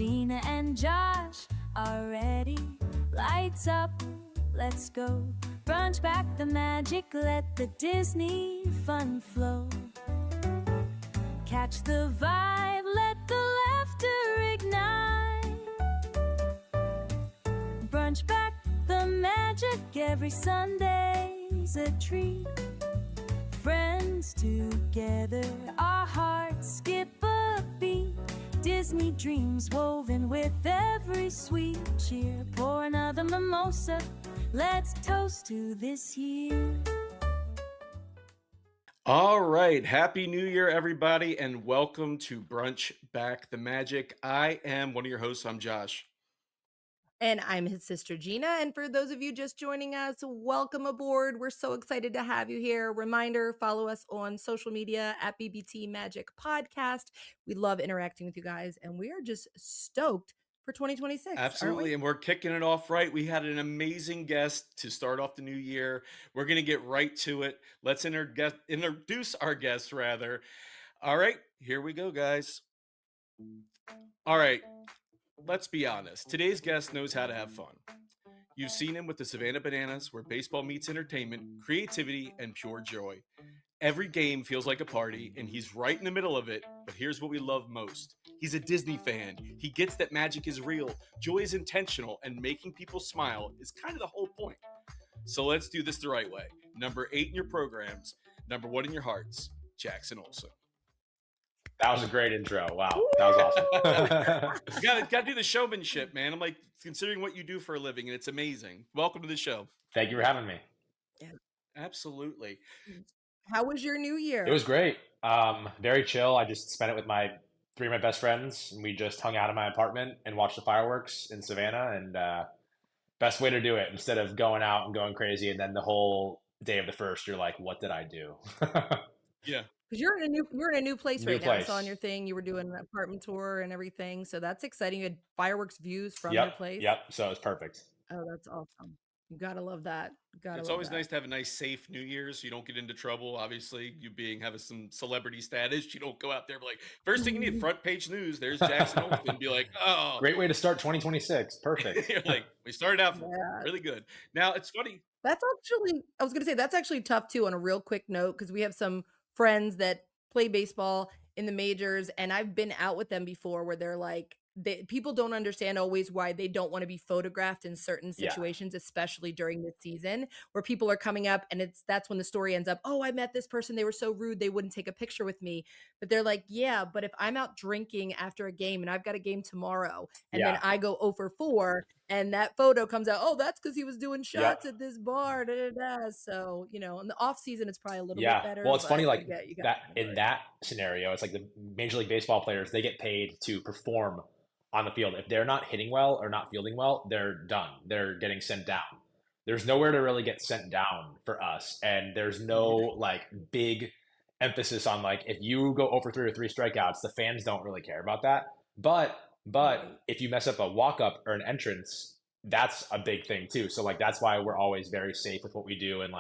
Gina and Josh are ready. Lights up, let's go. Brunch back the magic, let the Disney fun flow. Catch the vibe, let the laughter ignite. Brunch back the magic, every Sunday's a treat. Friends together, our hearts skip a beat. Disney dreams woven with every sweet cheer. Pour another mimosa, let's toast to this year. All right. Happy New Year, everybody, and welcome to Brunch Back the Magic. I am one of your hosts. I'm Josh. And I'm his sister, Gina. And for those of you just joining us, welcome aboard. We're so excited to have you here. Reminder, follow us on social media at BBT Magic Podcast. We love interacting with you guys, and we are just stoked for 2026. Absolutely. And we're kicking it off right. We had an amazing guest to start off the new year. We're going to get right to it. Let's introduce our guest, rather. All right. Here we go, guys. All right. Let's be honest. Today's guest knows how to have fun. You've seen him with the Savannah Bananas, where baseball meets entertainment, creativity, and pure joy. Every game feels like a party, and he's right in the middle of it. But here's what we love most. He's a Disney fan. He gets that magic is real, joy is intentional, and making people smile is kind of the whole point. So let's do this the right way. Number 8 in your programs, number 1 in your hearts, Jackson Olson. That was a great intro. Wow, that was awesome. You gotta do the showmanship, man. I'm like, considering what you do for a living, and it's amazing. Welcome to the show. Thank you for having me. Yeah. Absolutely. How was your new year? It was great. Very chill. I just spent it with 3 of my best friends, and we just hung out in my apartment and watched the fireworks in Savannah. And best way to do it, instead of going out and going crazy, and then the whole day of the first, you're like, "What did I do?" Yeah. Because you're in a new place right now. I saw on your thing you were doing an apartment tour and everything, so that's exciting. You had fireworks views from your place. Yep. So it was perfect. Oh, that's awesome. You gotta love that. It's always nice to have a nice, safe New Year's so you don't get into trouble. Obviously, you having some celebrity status, you don't go out there and be like, first thing you need, front page news. There's Jackson Olson, and be like, oh, great way to start 2026. Perfect. You're like, we started out really good. Now it's funny. That's actually tough too. On a real quick note, because we have some friends that play baseball in the majors, and I've been out with them before where they're like, people don't understand always why they don't want to be photographed in certain situations, especially during this season where people are coming up and that's when the story ends up, oh, I met this person, they were so rude, they wouldn't take a picture with me. But they're like, yeah, but if I'm out drinking after a game and I've got a game tomorrow and then I go 0 for 4 and that photo comes out, oh, that's because he was doing shots at this bar. So, in the off season, it's probably a little bit better. Well, it's funny, like that in that scenario, it's like the Major League Baseball players, they get paid to perform on the field. If they're not hitting well or not fielding well, they're done. They're getting sent down. There's nowhere to really get sent down for us. And there's no big emphasis on if you go over 3 or 3 strikeouts, the fans don't really care about that. But if you mess up a walk-up or an entrance, that's a big thing too. So that's why we're always very safe with what we do. And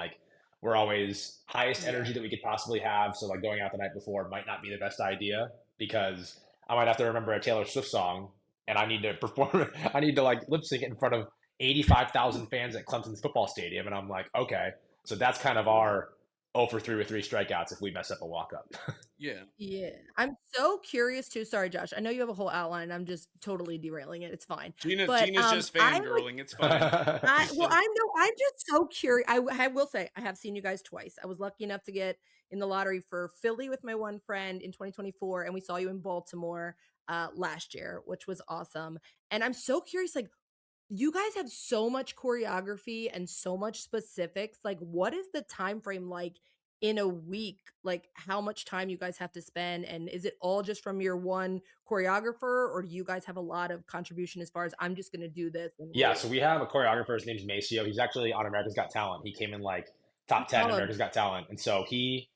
we're always highest energy that we could possibly have. So going out the night before might not be the best idea because I might have to remember a Taylor Swift song and I need to perform. I need to lip sync it in front of 85,000 fans at Clemson's football stadium. And I'm like, okay, so that's kind of our 0 for 3 with 3 strikeouts if we mess up a walk-up. Yeah. I'm so curious too. Sorry, Josh. I know you have a whole outline. I'm just totally derailing it. It's fine. Gina's just fangirling. It's fine. I'm just so curious. I will say I have seen you guys twice. I was lucky enough to get in the lottery for Philly with my one friend in 2024, and we saw you in Baltimore last year, which was awesome. And I'm so curious, you guys have so much choreography and so much specifics. What is the time frame in a week? How much time you guys have to spend? And is it all just from your one choreographer, or do you guys have a lot of contribution as far as I'm just going to do this? So we have a choreographer. His name's Maceo. He's actually on America's Got Talent. He came in top 10 America's Got Talent. And so he's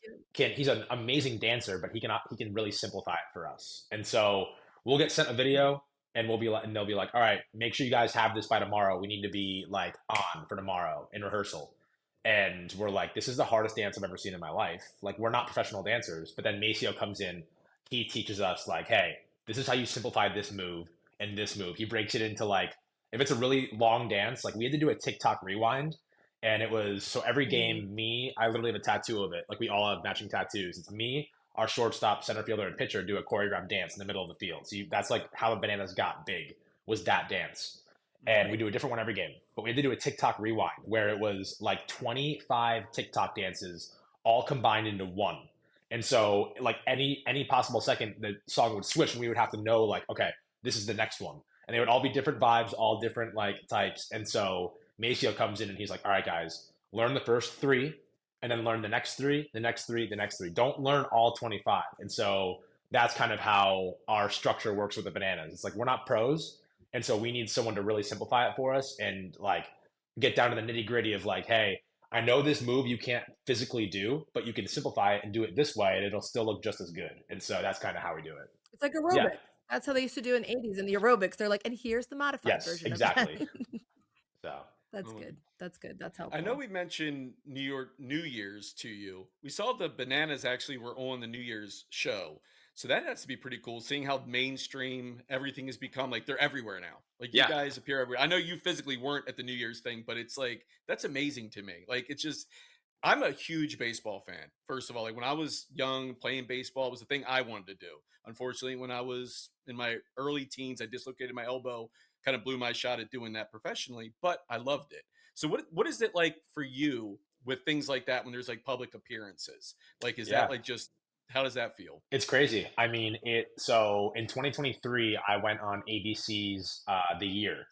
an amazing dancer, but he can really simplify it for us. And so we'll get sent a video and they'll be like, all right, make sure you guys have this by tomorrow. We need to be on for tomorrow in rehearsal. And we're like, this is the hardest dance I've ever seen in my life. We're not professional dancers, but then Maceo comes in, he teaches us hey, this is how you simplify this move. in this move. He breaks it into like, if it's a really long dance, like we had to do a TikTok rewind. And it was, so every Mhm. game, I literally have a tattoo of it. Like we all have matching tattoos. It's me, our shortstop, center fielder, and pitcher do a choreographed dance in the middle of the field. So that's like how the Bananas got big, was that dance. And we Right. do a different one every game. But we had to do a TikTok rewind where it was like 25 TikTok dances all combined into one. And so like any possible second the song would switch and we would have to know like, okay, this is the next one. And they would all be different vibes, all different like types. And so Maceo comes in and he's like, all right, guys, learn the first three and then learn the next three, the next three, the next three. Don't learn all 25. And so that's kind of how our structure works with the Bananas. It's like we're not pros. And so we need someone to really simplify it for us and like get down to the nitty gritty of like, hey, I know this move you can't physically do, but you can simplify it and do it this way and it'll still look just as good. And so that's kind of how we do it. It's like Yeah. aerobics. That's how they used to do in the 80s in the aerobics. They're like, and here's the modified Yes, version of that. exactly. So That's Oh, good. That's good. That's I know helpful. we mentioned New Year's to you. We saw the Bananas actually were on the New Year's show. So that has to be pretty cool seeing how mainstream everything has become. Like they're everywhere now. Like you yeah, guys appear everywhere. I know you physically weren't at the New Year's thing, but it's like that's amazing to me. Like it's just I'm a huge baseball fan. First of all, like when I was young playing baseball, it was the thing I wanted to do. Unfortunately, when I was in my early teens, I dislocated my elbow, kind of blew my shot at doing that professionally, but I loved it. So what is it like for you with things like that when there's like public appearances? Like is that yeah. like just how does that feel? It's crazy. I mean, so in 2023, I went on ABC's The Year.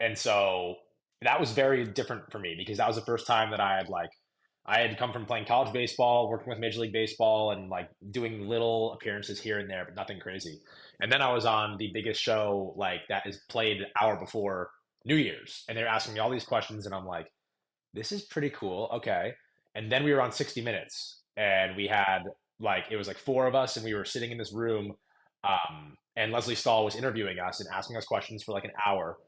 And so that was very different for me because that was the first time that I had come from playing college baseball, working with Major League Baseball, and like doing little appearances here and there, but nothing crazy. And then I was on the biggest show like that is played an hour before New Year's, and they're asking me all these questions, and I'm like, this is pretty cool. Okay. And then we were on 60 Minutes, and we had like it was like four of us, and we were sitting in this room, and Leslie Stahl was interviewing us and asking us questions for like an hour,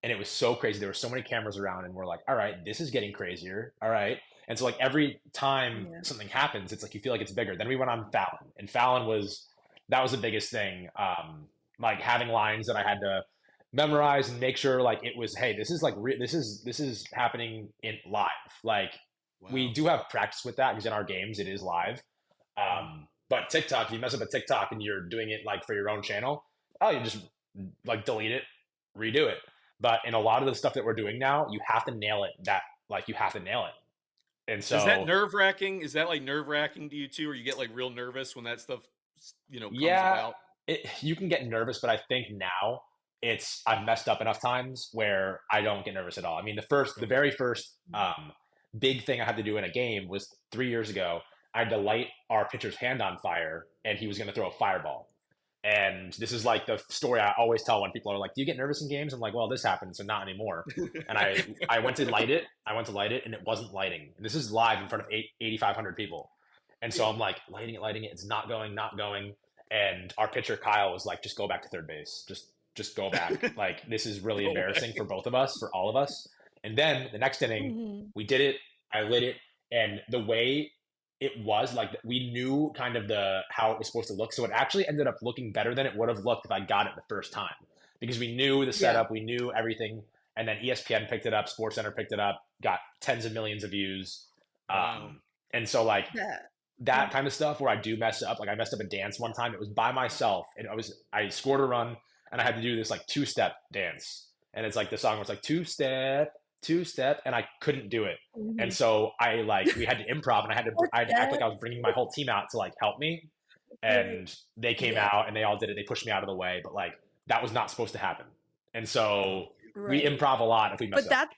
and it was so crazy. There were so many cameras around, and we're like, all right, this is getting crazier. All right. And so like every time Yeah. something happens, it's like you feel like it's bigger. Then we went on Fallon, and Fallon was that was the biggest thing. Like having lines that I had to memorize and make sure like it was, hey, this is like this is happening in live. Like we Wow. do have practice with that because in our games it is live. Mm. But TikTok, if you mess up a TikTok and you're doing it like for your own channel, oh, you just like delete it, redo it. But in a lot of the stuff that we're doing now, you have to nail it. That like you have to nail it. And Is that so nerve wracking? Is that like nerve wracking to you too, or you get like real nervous when that stuff, comes yeah, about? you can get nervous, but I think now I've messed up enough times where I don't get nervous at all. I mean, the Okay. very first big thing I had to do in a game was 3 years ago. I had to light our pitcher's hand on fire, and he was going to throw a fireball. And this is like the story I always tell when people are like, "Do you get nervous in games?" I'm like, "Well, this happened, so not anymore." And I went to light it. I went to light it, and it wasn't lighting. And this is live in front of 8,500 people. And so I'm like lighting it. It's not going, not going. And our pitcher Kyle was like, "Just go back to third base. Just go back. Like this is really No embarrassing way. for both of us, for all of us." And then the next inning, Mhm. we did it. I lit it, and the way it was like we knew kind of the how it was supposed to look, so it actually ended up looking better than it would have looked if I got it the first time because we knew the Yeah. setup, we knew everything, and then ESPN picked it up, SportsCenter picked it up, got tens of millions of views, Wow. and so like That. that kind of stuff where I do mess up. Like I messed up a dance one time. It was by myself, and I scored a run, and I had to do this like two-step dance, and it's like the song was like two step, and I couldn't do it, and Mhm. so I like we had to improv, and I had to act like That. I was bringing my whole team out to like help me, and they came Yeah. out and they all did it. They pushed me out of the way, but like that was not supposed to happen, and so we Right. improv a lot if we mess But up.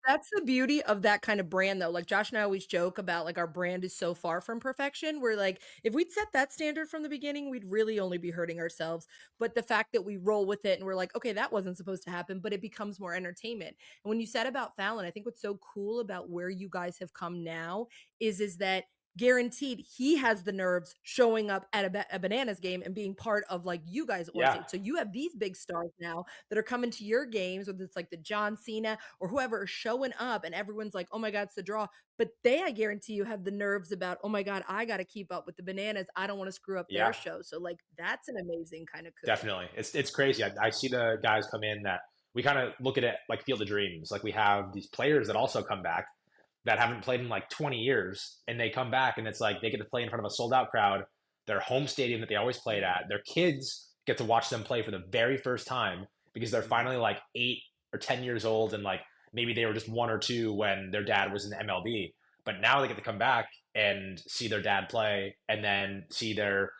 that's the beauty of that kind of brand though. Like Josh and I always joke about like our brand is so far from perfection. We're like, if we'd set that standard from the beginning, we'd really only be hurting ourselves. But the fact that we roll with it and we're like, okay, that wasn't supposed to happen, but it becomes more entertainment. And when you said about Fallon, I think what's so cool about where you guys have come now is that guaranteed he has the nerves showing up at a Bananas game and being part of like you guys on Yeah, stage. So you have these big stars now that are coming to your games, whether it's like the John Cena or whoever are showing up, and everyone's like, oh my God, it's the draw. But they, I guarantee you, have the nerves about, oh my God, I got to keep up with the Bananas. I don't want to screw up their yeah, show. So like that's an amazing kind of coup. definitely. It's crazy. I see the guys come in that we kind of look at it like Field of Dreams. Like we have these players that also come back that haven't played in like 20 years, and they come back and it's like they get to play in front of a sold out crowd, their home stadium that they always played Yeah. at. Their kids get to watch them play for the very first time because they're Mhm. finally like 8 or 10 years old, and like maybe they were just one or two when their dad was in MLB. But now they get to come back and see their dad play, and then see their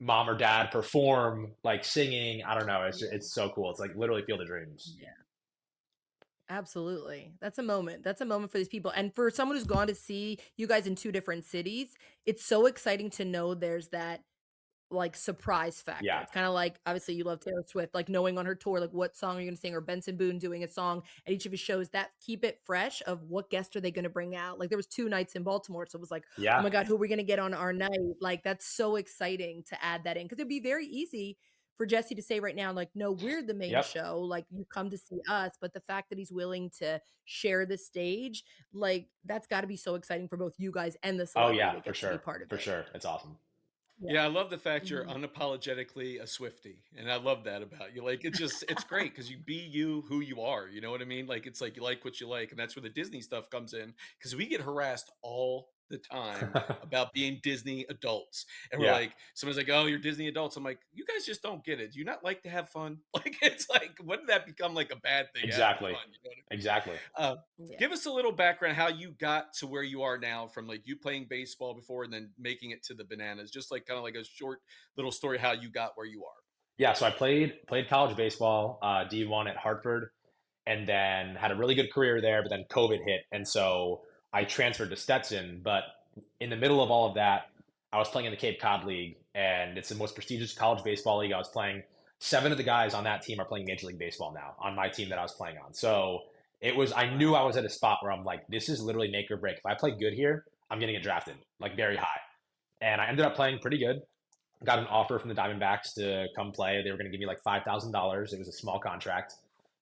mom or dad perform like singing. I don't know. Yeah. It's so cool. It's like literally Field of Dreams. Yeah. Absolutely. That's a moment. That's a moment for these people. And for someone who's gone to see you guys in two different cities, it's so exciting to know there's that like surprise factor. Yeah. It's kind of like obviously you love Taylor Swift, like knowing on her tour, like what song are you gonna sing, or Benson Boone doing a song at each of his shows that keep it fresh of what guest are they gonna bring out. Like there was two nights in Baltimore, so it was like, oh Yeah. my God, who are we gonna get on our night? Like that's so exciting to add that in because it'd be very easy for Jesse to say right now, like, no, we're the main Yep. show, like you come to see us. But the fact that he's willing to share the stage, like that's got to be so exciting for both you guys and the Oh celebrity yeah, that for gets to be sure. part of For it. sure. It's awesome. Yeah, I Yeah. love the fact you're Mhm. unapologetically a Swiftie, and I love that about you. Like, it's great because you be you who you are. You know what I mean? Like, it's like you like what you like, and that's where the Disney stuff comes in. Because we get harassed all the time about being Disney adults, and we're Yeah. like, someone's like, "Oh, you're Disney adults." I'm like, "You guys just don't get it. Do you not like to have fun? Like, it's like, when did that become like a bad thing? Having Exactly. fun, you know what I mean?" Exactly. Yeah. Give us a little background how you got to where you are now, from like you playing baseball before and then making it to the Bananas. Just like kind of like a short little story how you got where you are. Yeah. So I played college baseball, D1 at Hartford, and then had a really good career there. But then COVID hit, and so I transferred to Stetson. But in the middle of all of that, I was playing in the Cape Cod League, and it's the most prestigious college baseball league. I was playing. Seven of the guys on that team are playing Major League Baseball now on my team that I was playing on. So it was. I knew I was at a spot where I'm like, this is literally make or break. If I play good here, I'm going to get drafted like very high. And I ended up playing pretty good. Got an offer from the Diamondbacks to come play. They were going to give me like $5,000. It was a small contract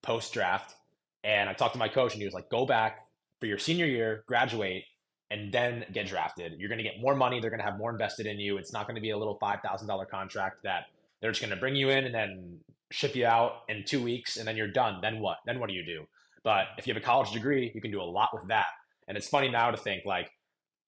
post draft. And I talked to my coach, and he was like, go back for your senior year, graduate, and then get drafted. You're going to get more money. They're going to have more invested in you. It's not going to be a little $5,000 contract that they're just going to bring you in and then ship you out in 2 weeks, and then you're done. Then what? Then what do you do? But if you have a college degree, you can do a lot with that. And it's funny now to think like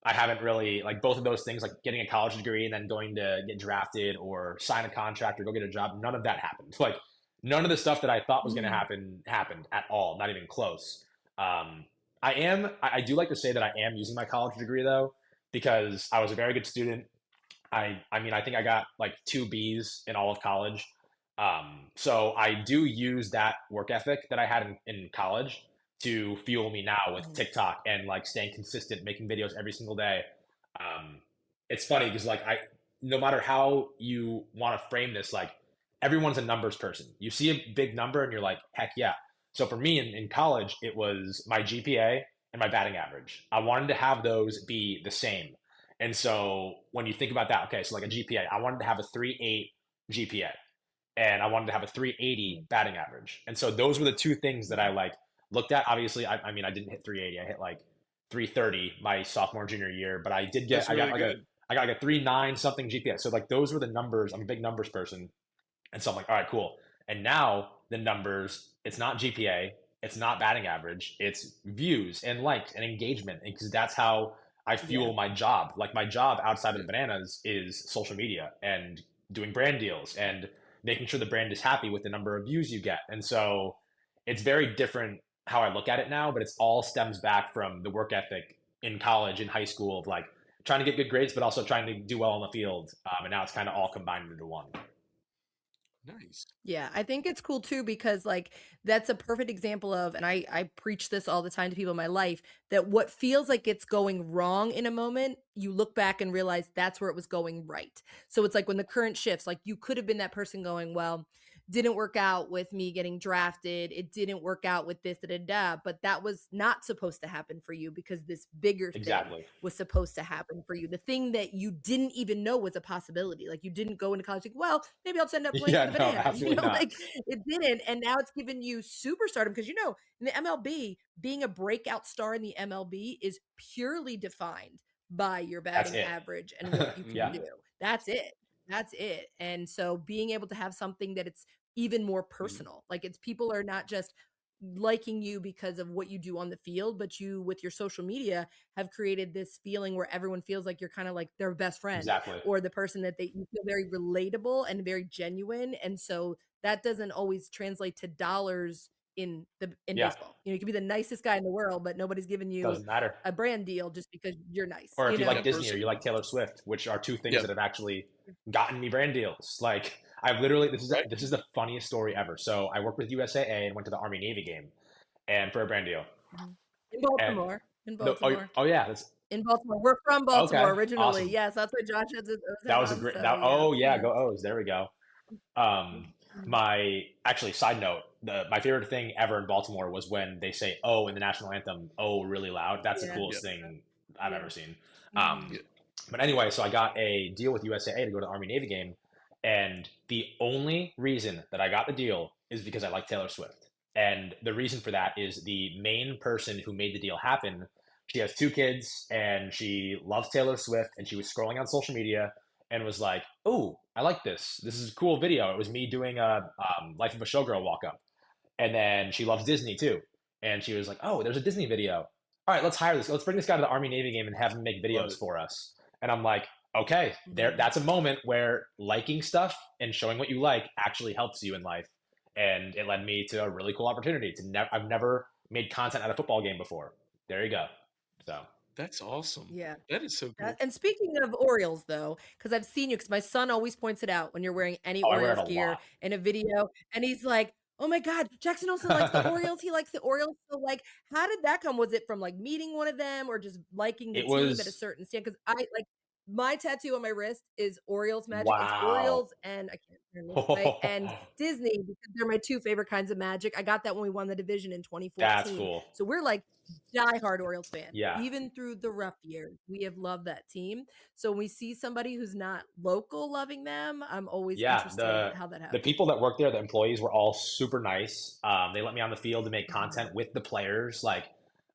I haven't really like both of those things, like getting a college degree and then going to get drafted or sign a contract or go get a job. None of that happened. Like none of the stuff that I thought was going to Mhm. happen happened at all. Not even close. I do like to say that I am using my college degree though, because I was a very good student. I mean, I think I got like two B's in all of college. So I do use that work ethic that I had in college to fuel me now with Mhm. TikTok and like staying consistent, making videos every single day. Um, it's funny because like no matter how you want to frame this, like everyone's a numbers person. You see a big number and you're like, heck yeah. So for me in college, it was my GPA and my batting average. I wanted to have those be the same. And so when you think about that, okay, so like a GPA, I wanted to have a 3.8 GPA and I wanted to have a 380 Mhm. batting average. And so those were the two things that I Yeah. like looked at. Obviously, I mean, I didn't hit 380. I hit like 330 my sophomore junior year, but I did get That's really good. I got like a 3.9 something GPA. So like those were the numbers. I'm a big numbers person. And so I'm like, all right, cool. And now the numbers, it's not GPA, it's not batting average, it's views and likes and engagement. Because that's how I Yeah. fuel my job. Like my job outside of Yeah. the Bananas is social media and doing brand deals and making sure the brand is happy with the number of views you get. And so it's very different how I look at it now, but it's all stems back from the work ethic in college, in high school of like trying to get good grades, but also trying to do well on the field. And now it's kind of all combined into one. Nice. Yeah, I think it's cool too because like that's a perfect example of, and I preach this all the time to people in my life, that what feels like it's going wrong in a moment, you look back and realize that's where it was going right. So it's like when the current shifts, like you could have been that person going, well, didn't work out with me getting drafted. It didn't work out with this, da, da, da. But that was not supposed to happen for you because this bigger thing Exactly. was supposed to happen for you. The thing that you didn't even know was a possibility. Like you didn't go into college like, well, maybe I'll just end up playing for Yeah, the no, Bananas. absolutely not. Like it didn't. And now it's given you superstardom because in the MLB, being a breakout star in the MLB is purely defined by your That's batting it. average and what you can Yeah, do. That's it. That's it. And so being able to have something that it's even more personal, like it's people are not just liking you because of what you do on the field, but you with your social media have created this feeling where everyone feels like you're kind of like their best friend exactly. or the person that you feel very relatable and very genuine. And so that doesn't always translate to dollars in Yeah, baseball. You can be the nicest guy in the world, but nobody's giving you doesn't matter. a brand deal just because you're nice, Or if you like Yeah, Disney or person. you like Taylor Swift, which are two things Yeah, that have actually gotten me brand deals. Like I've literally right. this is the funniest story ever. So I worked with USAA and went to the Army Navy game and for a brand deal. Mhm. In And Baltimore. In no, oh, Baltimore. oh yeah, that's In Baltimore. We're from Baltimore okay, originally. awesome. Yes, that's where Josh was That was a on. great. So That yeah. oh yeah, Mhm. go O's. There we go. Mhm. My actually side note, my favorite thing ever in Baltimore was when they say "oh" in the national anthem, "oh" really loud. That's the Yeah. Yeah, coolest thing I've Yeah. ever seen. Mhm. yeah. But anyway, so I got a deal with USAA to go to the Army Navy game, and the only reason that I got the deal is because I like Taylor Swift. And the reason for that is the main person who made the deal happen. She has two kids and she loves Taylor Swift. And she was scrolling on social media and was like, "Oh, I like this. This is a cool video." It was me doing a Life of a Showgirl walk up. And then she loves Disney too. And she was like, "Oh, there's a Disney video. All right, let's hire this. Let's bring this guy to the Army Navy game and have him make Love videos it. for us." And I'm like, okay, there. Mhm. That's a moment where liking stuff and showing what you like actually helps you in life. And it led me to a really cool opportunity to I've never made content at a football game before. There you go. So, That's awesome. Yeah. That is so cool. And speaking of Orioles, though, because I've seen you, because my son always points it out when you're wearing any oh, I wear it Orioles a gear lot. in a video, and he's like, "Oh my God, Jackson Olson likes the Orioles. He likes the Orioles." So, like, how did that come? Was it from like meeting one of them, or just liking the It team at a was certain stand? Because I like my tattoo on my wrist is Orioles magic. It's wow. Orioles and I can't turn this way and Disney because they're my two favorite kinds of magic. I got that when we won the division in That's 2014. cool. So we're like diehard Orioles fans. Yeah, Even through the rough years, we have loved that team. So when we see somebody who's not local loving them, I'm always yeah. interested how that The happens. people that work there, the employees, were all super nice. They let me on the field to make Mhm. content with the players. Like,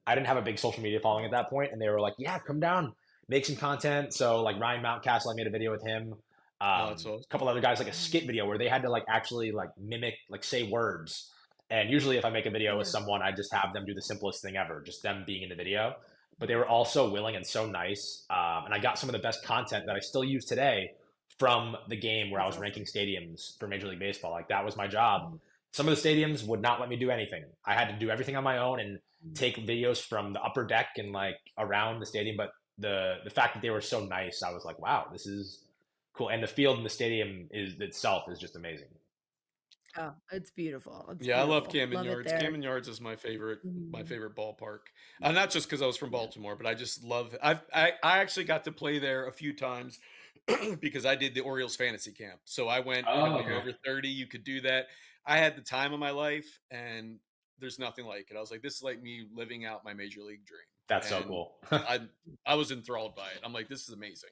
I didn't have a big social media following at that point, and they were like, "Yeah, come down, make some content." So, like Ryan Mountcastle, I made a video with him. Oh, that's A couple awesome. other guys, like a skit Mhm. video where they had to like actually like mimic, like say words. And usually, if I make a video with Yeah. someone, I just have them do the simplest thing ever, just them being in the video. But they were all so willing and so nice, and I got some of the best content that I still use today from the game where I That's was ranking awesome. stadiums for Major League Baseball. Like that was my job. Mhm. Some of the stadiums would not let me do anything. I had to do everything on my own and Mhm. take videos from the upper deck and like around the stadium. But the fact that they were so nice, I was like, wow, this is cool. And the field in the stadium is itself is just amazing. Oh, it's beautiful. It's Yeah, I love beautiful. Camden Love it Yards. there. Camden Yards is my Mhm. favorite ballpark. Not just because I was from Yeah. Baltimore, but I just love. I actually got to play there a few times because I did the Orioles fantasy camp. So I went. Oh, When you're okay. over 30, you could do that. I had the time of my life, and there's nothing like it. I was like, this is like me living out my major league dream, That's so and cool. I I was enthralled by it. I'm like, this is amazing.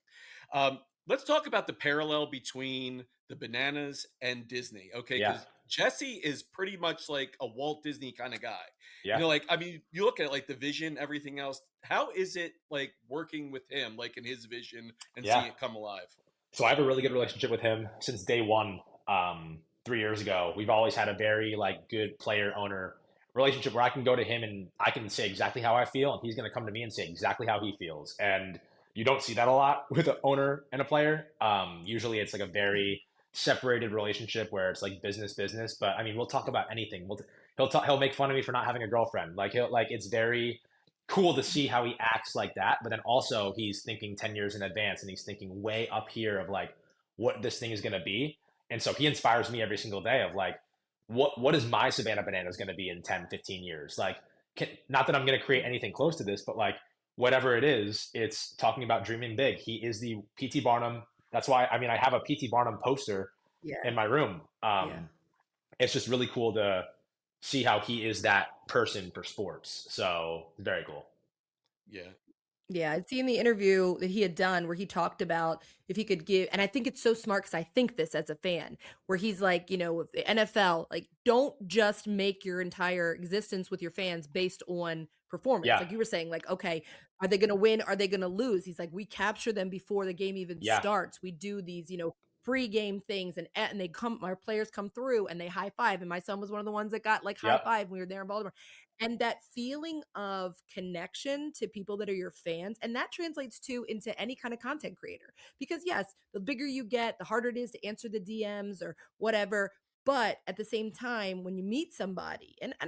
Let's talk about the parallel between the Bananas and Disney, okay? Yeah. Because Jesse is pretty much like a Walt Disney kind of guy. Yeah. Like I mean, you look at like the vision, everything else. How is it like working with him, like in his vision, and Yeah. seeing it come alive? So I have a really good relationship with him since day one. 3 years ago, we've always had a very like good player owner relationship where I can go to him and I can say exactly how I feel, and he's going to come to me and say exactly how he feels. And you don't see that a lot with an owner and a player. Usually, it's like a very separated relationship where it's like business, business. But I mean, we'll talk about anything. He'll make fun of me for not having a girlfriend. Like he'll like it's very cool to see how he acts like that. But then also he's thinking 10 years in advance, and he's thinking way up here of like what this thing is going to be. And so he inspires me every single day of like, what is my Savannah Bananas going to be in 10, 15 years? Like, not that I'm going to create anything close to this, but like, whatever it is, it's talking about dreaming big. He is the PT Barnum. That's why, I mean, I have a PT Barnum poster Yeah. in my room. Yeah. it's just really cool to see how he is that person for sports. So very cool. Yeah. Yeah, I'd seen the interview that he had done where he talked about if he could give, and I think it's so smart because I think this as a fan, where he's like, with the NFL, like, don't just make your entire existence with your fans based on performance. Yeah, Like you were saying, like, okay, are they going to win? Are they going to lose? He's like, we capture them before the game even yeah, starts. We do these, pre-game things, and they come, our players come through and they high five. And my son was one of the ones that got like high yep, five when we were there in Baltimore, and that feeling of connection to people that are your fans, and that translates to into any kind of content creator, because yes, the bigger you get, the harder it is to answer the DMs or whatever. But at the same time, when you meet somebody, and I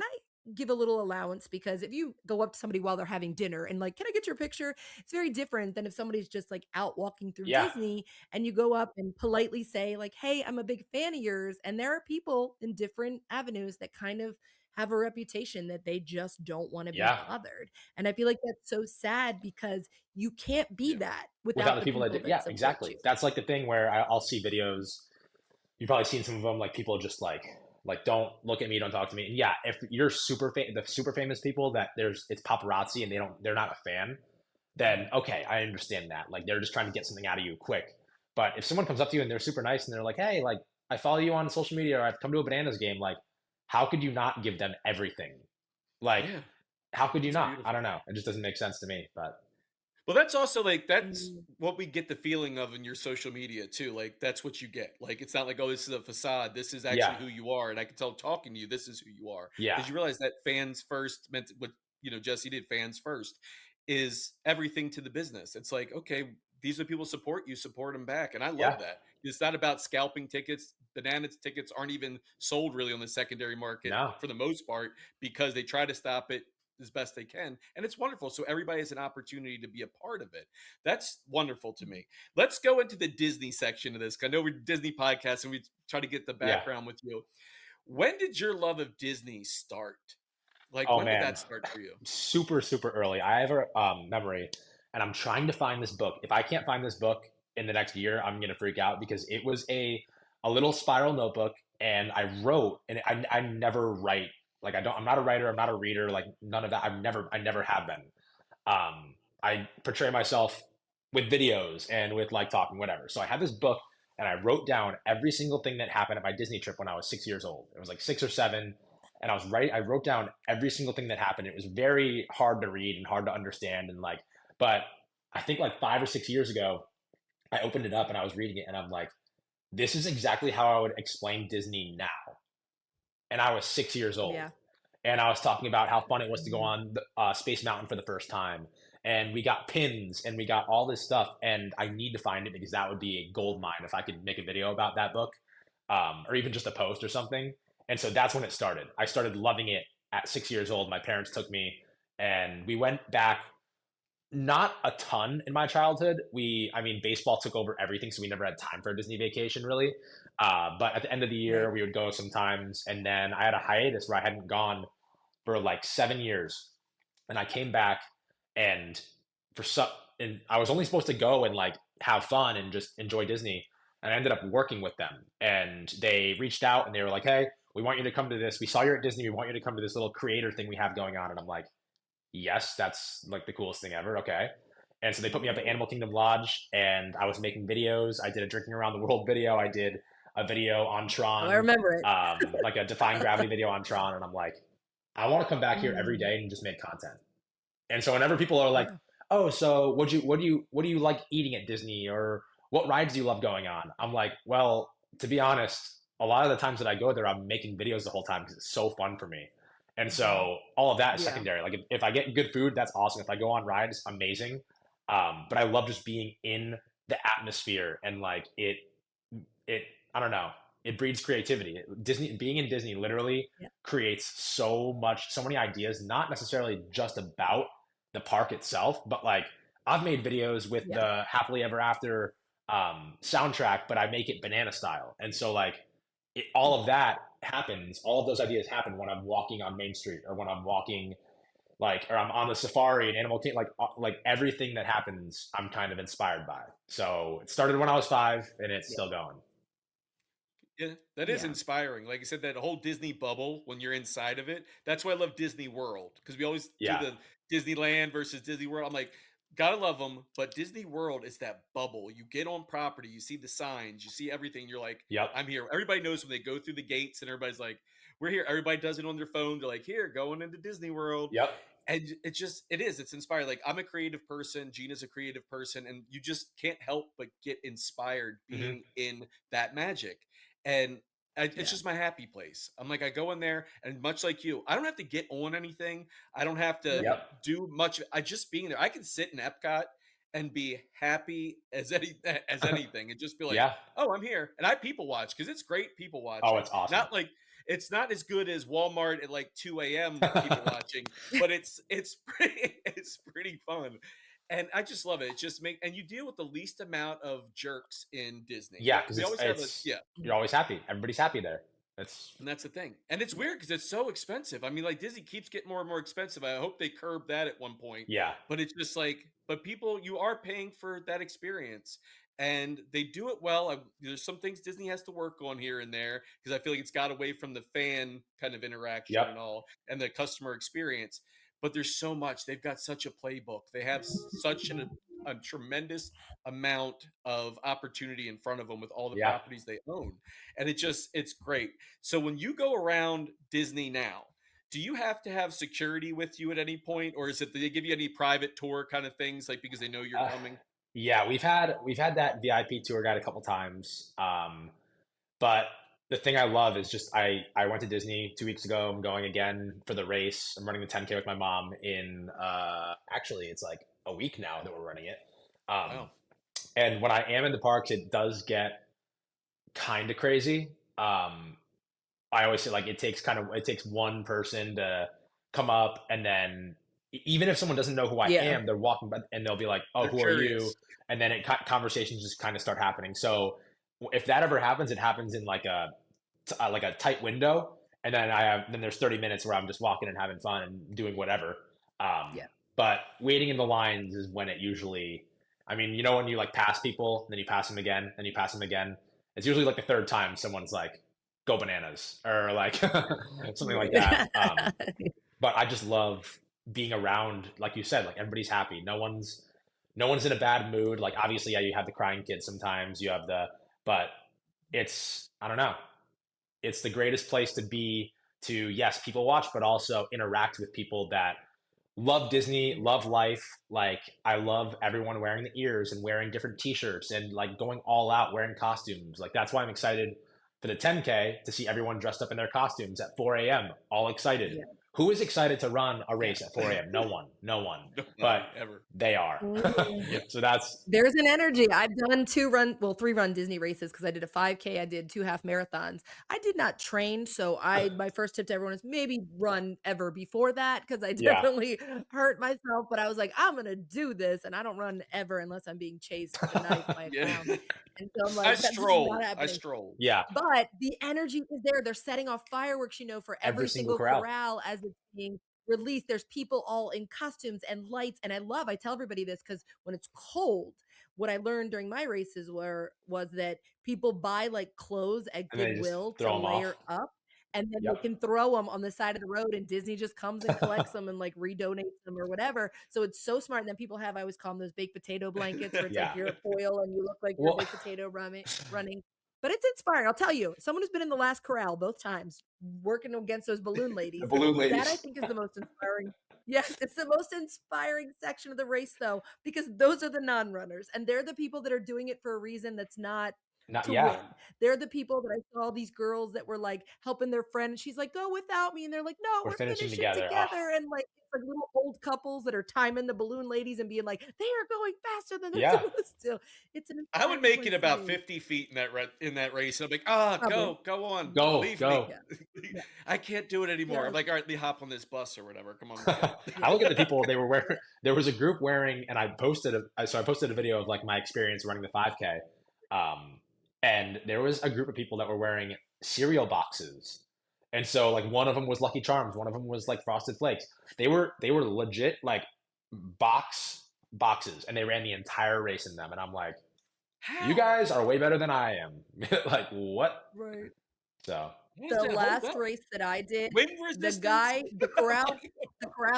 give a little allowance, because if you go up to somebody while they're having dinner and like, can I get your picture, it's very different than if somebody's just like out walking through yeah, Disney and you go up and politely say like, hey, I'm a big fan of yours. And there are people in different avenues that kind of have a reputation that they just don't want to be yeah. bothered. And I feel like that's so sad because you can't be Yeah. that Without without the the people that people do, that yeah, support exactly. you. That's like the thing where I'll see videos. You've probably seen some of them, like people just like don't look at me, don't talk to me. And yeah, if you're the super famous people that it's paparazzi and they're not a fan, then okay, I understand that. Like they're just trying to get something out of you quick. But if someone comes up to you and they're super nice and they're like, hey, like I follow you on social media or I've come to a Bananas game, like how could you not give them everything? Like Yeah. how could you It's not? I beautiful. don't know. It just doesn't make sense to me. But Well, that's also like that's Mm, what we get the feeling of in your social media too. Like that's what you get. Like it's not like, oh, this is a facade. This is yeah, actually who you are. And I can tell talking to you, this is who you are. yeah, Because you realize that fans first meant what Jesse did, fans first, is everything to the business. It's like, okay, these are people support you, support them back. And I yeah, love that. It's not about scalping tickets. Bananas tickets aren't even sold really on the secondary market no, for the most part because they try to stop it as best they can. And it's wonderful. So everybody has an opportunity to be a part of it. That's wonderful to me. Let's go into the Disney section of this. I know we're Disney podcast and we try to get the yeah. background with you. When did your love of Disney start? Like, Oh when did man, that start for you? super super early. I have a memory, and I'm trying to find this book. If I can't find this book in the next year, I'm gonna freak out because it was a little spiral notebook, and I wrote, and I never write. Like I'm not a writer. I'm not a reader. Like none of that. I never have been. I portray myself with videos and with like talking whatever. So I had this book, and I wrote down every single thing that happened at my Disney trip when I was 6 years old. It was like 6 or 7, and I wrote down every single thing that happened. It was very hard to read and hard to understand, and like, but I think like 5 or 6 years ago, I opened it up and I was reading it, and I'm like, this is exactly how I would explain Disney now. And I was 6 years old, yeah. and I was talking about how fun it was to go Mhm. on Space Mountain for the first time, and we got pins and we got all this stuff, and I need to find it because that would be a gold mine if I could make a video about that book, or even just a post or something. And so that's when it started. I started loving it at 6 years old. My parents took me, and we went back. Not a ton in my childhood. I mean, baseball took over everything, so we never had time for a Disney vacation, really. But at the end of the year, Right. we would go sometimes, and then I had a hiatus where I hadn't gone for like 7 years, and I came back, and for some, and I was only supposed to go and like have fun and just enjoy Disney, and I ended up working with them, and they reached out and they were like, "Hey, we want you to come to this. We saw you're at Disney. We want you to come to this little creator thing we have going on." And I'm like, yes, that's like the coolest thing ever. Okay. And so they put me up at Animal Kingdom Lodge, and I was making videos. I did a drinking around the world video. I did a video on Oh, I Tron, remember it. like a defying gravity video on Tron. And I'm like, I want to come back here every Mm, day and just make content. And so whenever people are like, yeah. "Oh, so what do you like eating at Disney, or what rides do you love going on?" I'm like, "Well, to be honest, a lot of the times that I go there, I'm making videos the whole time because it's so fun for me." And Mhm. so all of that is Yeah. secondary. Like if I get good food, that's awesome. If I go on rides, amazing. But I love just being in the atmosphere, and like it I don't know, it breeds creativity. Disney Being in Disney literally Yeah. creates so many ideas, not necessarily just about the park itself, but like I've made videos with Yeah. the happily ever after soundtrack, but I make it banana style. And so like all of that happens, all of those ideas happen when I'm walking on Main Street, or when I'm walking like, or I'm on the safari and Animal Kingdom, like everything that happens, I'm kind of inspired by. So it started when I was 5, and it's Yeah. still going. Yeah, that is Yeah. inspiring. Like I said, that whole Disney bubble when you're inside of it. That's why I love Disney World because we always do Yeah. the Disneyland versus Disney World. I'm like, gotta love them, but Disney World is that bubble. You get on property, you see the signs, you see everything. You're like, Yep. I'm here. Everybody knows when they go through the gates, and everybody's like, we're here. Everybody does it on their phone. They're like, here, going into Disney World. Yep. And it's inspiring. Like, I'm a creative person, Gina's a creative person, and you just can't help but get inspired Hmm. being in that magic. And it's Yeah. just my happy place. I'm like, I go in there, and much like you, I don't have to get on anything. I don't have to Right. Yep. do much. I just being there, I can sit in Epcot and be happy as anything, and just be like, Yeah. oh, I'm here. And I people watch because it's great people Oh, watching. it's awesome. Not like it's not as good as Walmart at like 2 a.m. people watching, but it's pretty it's pretty fun. And I just love it. It's just make and you deal with the least amount of jerks in Disney. Yeah, because We always have a it's you're always happy. Everybody's happy there. It's and that's the thing. And it's weird because it's so expensive. I mean, like Disney keeps getting more and more expensive. I hope they curb that at one point. yeah. But it's just like, but people, you are paying for that experience. And they do it well. There's some things Disney has to work on here and there because I feel like it's got away from the fan kind of interaction Yep. and all and the customer experience. But there's so much. They've got such a playbook. They have such a tremendous amount of opportunity in front of them with all the Yeah. properties they own. And it's great. So when you go around Disney now, do you have to have security with you at any point, or is it do they give you any private tour kind of things, like because they know you're Uh, coming? yeah, we've had that VIP tour guide a couple times. But the thing I love is just I went to Disney 2 weeks ago. I'm going again for the race. I'm running the 10K with my mom in actually it's like a week now that we're running it. Um, Wow. and when I am in the parks, it does get kind of crazy. I always say like it takes one person to come up and then even if someone doesn't know who I Yeah. am, they're walking by and they'll be like, "Oh, They're who are you?" curious. And then conversations just kind of start happening. So if that ever happens, it happens in like a tight window, and then there's 30 minutes where I'm just walking and having fun and doing whatever. Um, Yeah. but waiting in the lines is when it usually. I mean, when you like pass people, then you pass them again, then you pass them again. It's usually like the third time someone's like, "Go bananas," or like something like that. But I just love being around, like you said, like everybody's happy. No one's in a bad mood. Like obviously, yeah, you have the crying kids sometimes. You have but it's I don't know. It's the greatest place to be to yes, people watch, but also interact with people that love Disney, love life. Like I love everyone wearing the ears and wearing different T-shirts and like going all out wearing costumes. Like that's why I'm excited for the 10K to see everyone dressed up in their costumes at 4 a.m. all excited. Yeah. Who is excited to run a Yeah. race at 4 a.m.? No one, no one. But Nobody ever. they are. Mhm. So that's There's an energy. I've done 3 run Disney races because I did a 5K, I did 2 half marathons. I did not train, so my first tip to everyone is maybe run ever before that because I yeah, definitely hurt myself, but I was like, "I'm gonna do this," and I don't run ever unless I'm being chased with a knife by a Yeah. clown, and so I'm I like, "That's just not stroll. I happening." stroll. yeah. But the energy is there. They're setting off fireworks, for Every every single single corral. corral as it's being released. There's people all in costumes and lights. And I tell everybody this because when it's cold, what I learned during my races was that people buy like clothes at And then you just Goodwill to throw them off. layer up. And then they Yep. can throw them on the side of the road, and Disney just comes and collects them and like redonates them or whatever. So it's so smart. And then people have, I always call them those baked potato blankets, where it's like Yeah. you're a foil and you look like you're a Well, baked potato running. But it's inspiring. I'll tell you, someone who's been in the last corral both times, working against those balloon the ladies, balloon that I ladies. think is the most inspiring. Yes, it's the most inspiring section of the race, though, because those are the non-runners, and they're the people that are doing it for a reason that's not Not to yeah. win. They're the people that I saw these girls that were like helping their friend. And she's like, "Go without me," and they're like, "No, We're we're finishing finishing together. Oh, together." And like it's like little old couples that are timing the balloon ladies and being like, "They are going faster than they're yeah. supposed to." It's an I would inspiring make it place to about be. 50 feet in that race. I'm like, Probably. go on, Go, leave me. go. Yeah. Yeah. I can't do it anymore. I'm Yes. like, all right, let me hop on this bus or whatever. Come on, get. I Yeah. look at the people they were wearing. There was a group wearing, and I posted a video of like my experience running the 5K. Um, and there was a group of people that were wearing cereal boxes, and so like one of them was Lucky Charms, one of them was like Frosted Flakes. They were legit like boxes, and they ran the entire race in them, and I'm like, You How? guys are way better than I am. Like, what? Right. So, How does The that hold last up? race that I did, Wind the resistance? guy, the corral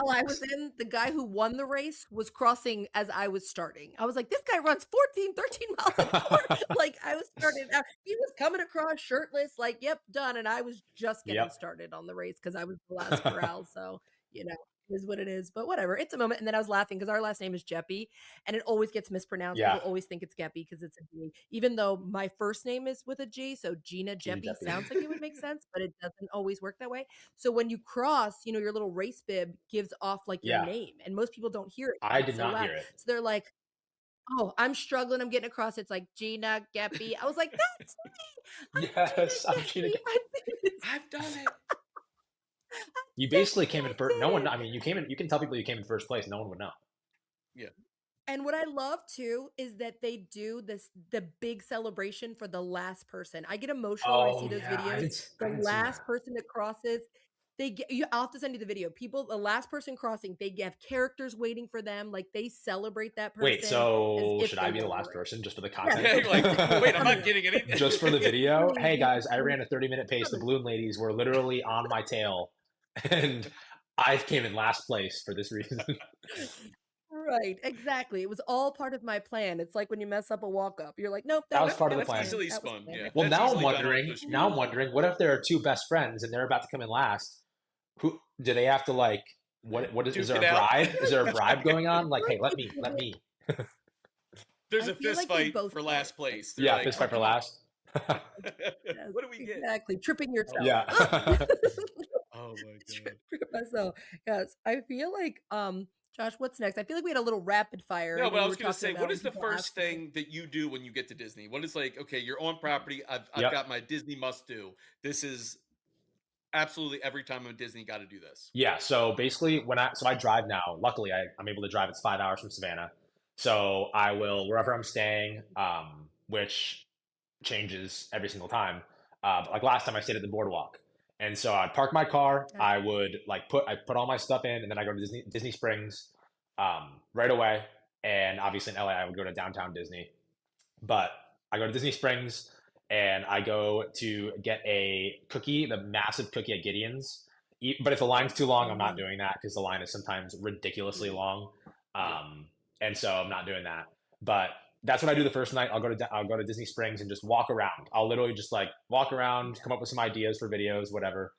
I was in, the guy who won the race was crossing as I was starting. I was like, this guy runs 14, 13 miles an hour. Like I was starting out, he was coming across shirtless, like, yep, done. And I was just getting yep. started on the race because I was the last corral. So, it is what it is. But whatever. It's a moment. And then I was laughing because our last name is Jeppy and it always gets mispronounced. Yeah. People always think it's Geppy because it's a G, even though my first name is with a G. So Gina Gina Jeppy Jeppy. sounds like it would make sense, but it doesn't always work that way. So when you cross, your little race bib gives off like your Yeah. name, and most people don't hear it. 'cause I it's did so not loud. hear it. So they're like, "Oh, I'm struggling. I'm getting across." It's like Gina Geppy. I was like, "That's me. I'm Yes, I'm Gina Gina Geppy. Jeppy. I did it. I've done it. You basically Geppy. came in I first. No did one, it." I mean, you came in, you can tell people you came in first place. No one would know. Yeah. And what I love too is that they do the big celebration for the last person. I get emotional when I see Oh, those yeah. videos. I The haven't seen last that. person that crosses, I'll have to send you the video. People, the last person crossing, they have characters waiting for them. Like they celebrate that Wait, person as so if should they I be the won the last race. person just for the Yes, content? Yeah, so you're like, basically, wait, I'm coming not up. getting anything. Just for the video? Hey Really, guys, I ran a 30-minute pace. The coming. balloon ladies were literally on my tail, and I came in last place for this reason. Right, exactly. It was all part of my plan. It's like when you mess up a walk up, you're like, nope, That that was was part of that the was That's plan. planned. easily That was spun. planned. Yeah, I Well, that's promise. easily done on social now I'm media. wondering, what if there are two best friends and they're about to come in last? Who do they have to like? What is Duke there it a out. I bribe? feel Is like there a bribe going I on? Like, feel hey, like let they me, did let it. me. There's I a feel fist like they fight both for did it. last place. They're Yeah, like, fist oh, fight for come on. last. Yes, What do we get? exactly. Tripping yourself. Yeah. Oh my God. Tripping myself. Yes. I feel like Josh, what's next? I feel like we had a little rapid fire. No, but I You was were gonna talking say, about what when is the people ask first you things. thing that you do when you get to Disney? What is like, okay, you're on property. I've Yep. got my Disney must do. This is absolutely every time I'm at Disney, got to do this. Yeah. So basically, I drive now. Luckily, I'm able to drive. It's 5 hours from Savannah, so I will wherever I'm staying, which changes every single time. But like last time, I stayed at the boardwalk, and so I'd park my car. Yeah. I put all my stuff in, and then I go to Disney Springs, right away. And obviously in LA, I would go to downtown Disney. But I go to Disney Springs and I go to get a cookie, the massive cookie at Gideon's. But if the line's too long, I'm not doing that because the line is sometimes ridiculously long. Yeah. And so I'm not doing that. But that's what I do the first night. I'll go to Disney Springs and just walk around. I'll literally just like walk around, come up with some ideas for videos, whatever.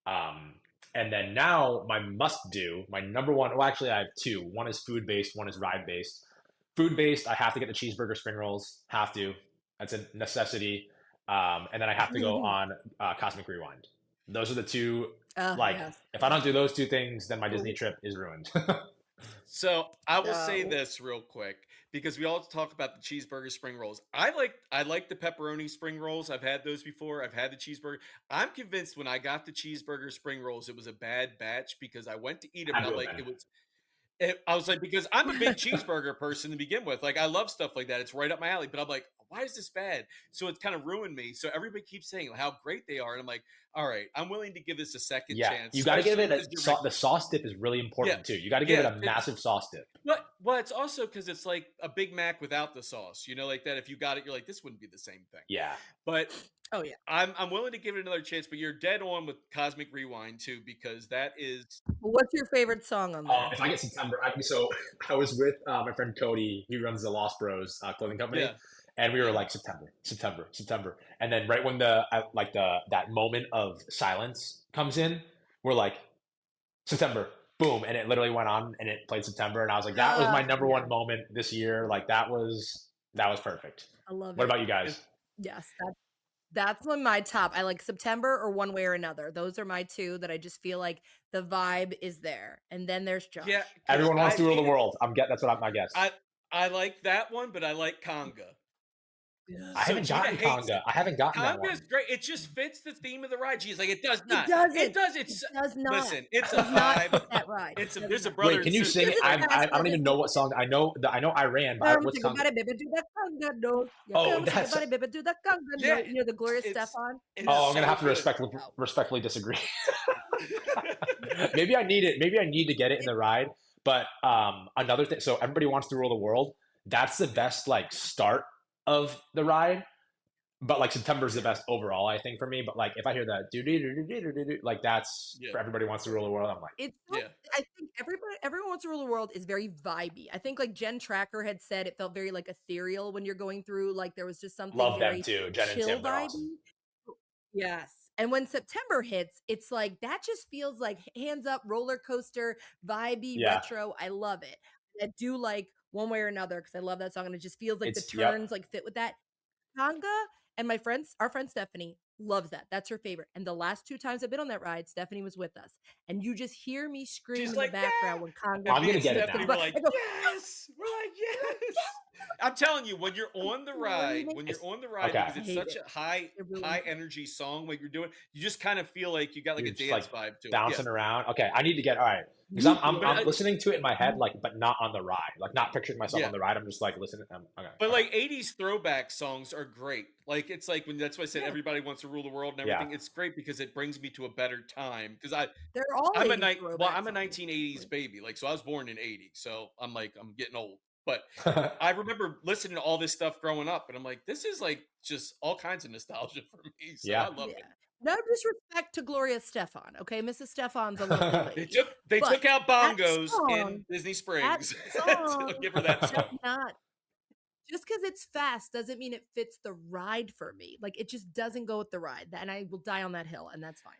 Um, and then now my must do, my number one. Well, actually, I have two. One is food based. One is ride based. Food based, I have to get the cheeseburger spring rolls. Have to. That's a necessity. And then I have to go on Cosmic Rewind. Those are the two. Like, Yes. if I don't do those two things, then my Disney trip is ruined. So I will say Uh, this real quick because we all talk about the cheeseburger spring rolls. I like the pepperoni spring rolls. I've had those before. I've had the cheeseburger. I'm convinced when I got the cheeseburger spring rolls, it was a bad batch because I went to eat them Had and to I'm have like, been. I was like, because I'm a big cheeseburger person to begin with. Like, I love stuff like that. It's right up my alley. But I'm like, why is this bad? So it's kind of ruined me. So everybody keeps saying how great they are. And I'm like, all right, I'm willing to give this a second Yeah, chance, you got to give especially it because you're the sauce dip is really yeah, important too. You got to give it yeah. a massive sauce dip. Well, it's also because it's like a Big Mac without the sauce, like that. If you got it, you're like, this wouldn't be the same thing. Yeah. But oh yeah. I'm willing to give it another chance. But you're dead on with Cosmic Rewind too, because that is What's your favorite song on there? If I get September, so I was with my friend Cody. He runs the Lost Bros clothing company, yeah, and we were yeah. like September, and then right when that moment of silence comes in, we're like September, boom, and it literally went on and it played September, and I was like, that was my number Yeah, one moment this year. Like that was perfect. I love What it. about you guys? Yes, that's one of my top. I like September or One Way or Another. Those are my two that I just feel like the vibe is there. And then there's Josh. Yeah, Everyone wants to rule the world. That's what my guess. I like that one, but I like Conga. Yes. I haven't Gina gotten hates Conga. it. I haven't gotten that Conga is one. great. It just fits the theme of the ride. She's like, it does not. It doesn't. It does. It does not. Listen. It's It a does not vibe. fit that ride. It's It does there's a not. brother Wait, and can you sister. sing it? I don't even know what song. I know Iran, but what's Conga? Baby, do that conga no. Yeah, Oh, come shake your that's body, baby, do that conga no. Yeah, You're the Gloria it's Stefan. it's Oh, I'm gonna so have to good. respectfully disagree. Maybe I need it. Maybe I need to get it in the ride. But another thing. So everybody wants to rule the world. That's the best like start of the ride. But like September's the best overall, I think, for me. But like if I hear that like that's Yeah. for Everybody Wants to Rule the World, I'm like, It's Yeah. I think Everyone Wants to Rule the World is very vibey. I think like Jen Tracker had said it felt very like ethereal when you're going through, like there was just something love them very too. Jen and chill Tim, they're awesome. vibey. Yes. And when September hits, it's like that just feels like hands up roller coaster, vibey, Yeah, retro. I love it. I do like One Way or Another because I love that song and it just feels like the it's yep. turns like fit with that. Tonga and our friend Stephanie loves that. That's her favorite. And the last 2 times I've been on that ride, Stephanie was with us. And you just hear me scream She's in the like, background yeah. when Conga And I'm me gonna and get it Stephanie now. were like, I go, yes. We're like, yes. I'm telling you, when you're on the ride, It's because okay. it's hate such it. a high It really high is. energy song, what you're doing, you just kind of feel like you got like You're a just dance like vibe to it. Yeah. bouncing around. Okay, I need to get all right because You But do. I'm listening to it in my head, You like, but not on the ride, like not picturing myself yeah. on the ride. I'm just like listening. Okay, But okay, like 80s throwback songs are great. Like it's like when that's why I said Yeah, Everybody Wants to Rule the World and yeah. everything. It's great because it brings me to a better time. Because they're all 80s throwback I'm a songs. 1980s baby. Like so I was born in 80. So I'm like I'm getting old. But I remember listening to all this stuff growing up and I'm like, this is like just all kinds of nostalgia for me. So Yeah, I love Yeah. it. No disrespect to Gloria Stefan, okay? Mrs. Stefan's a lovely lady. They But took out that bongos in song, Disney that Springs. I'll song give her that does song. not just because it's fast doesn't mean it fits the ride for me. Like it just doesn't go with the ride. And I will die on that hill, and that's fine.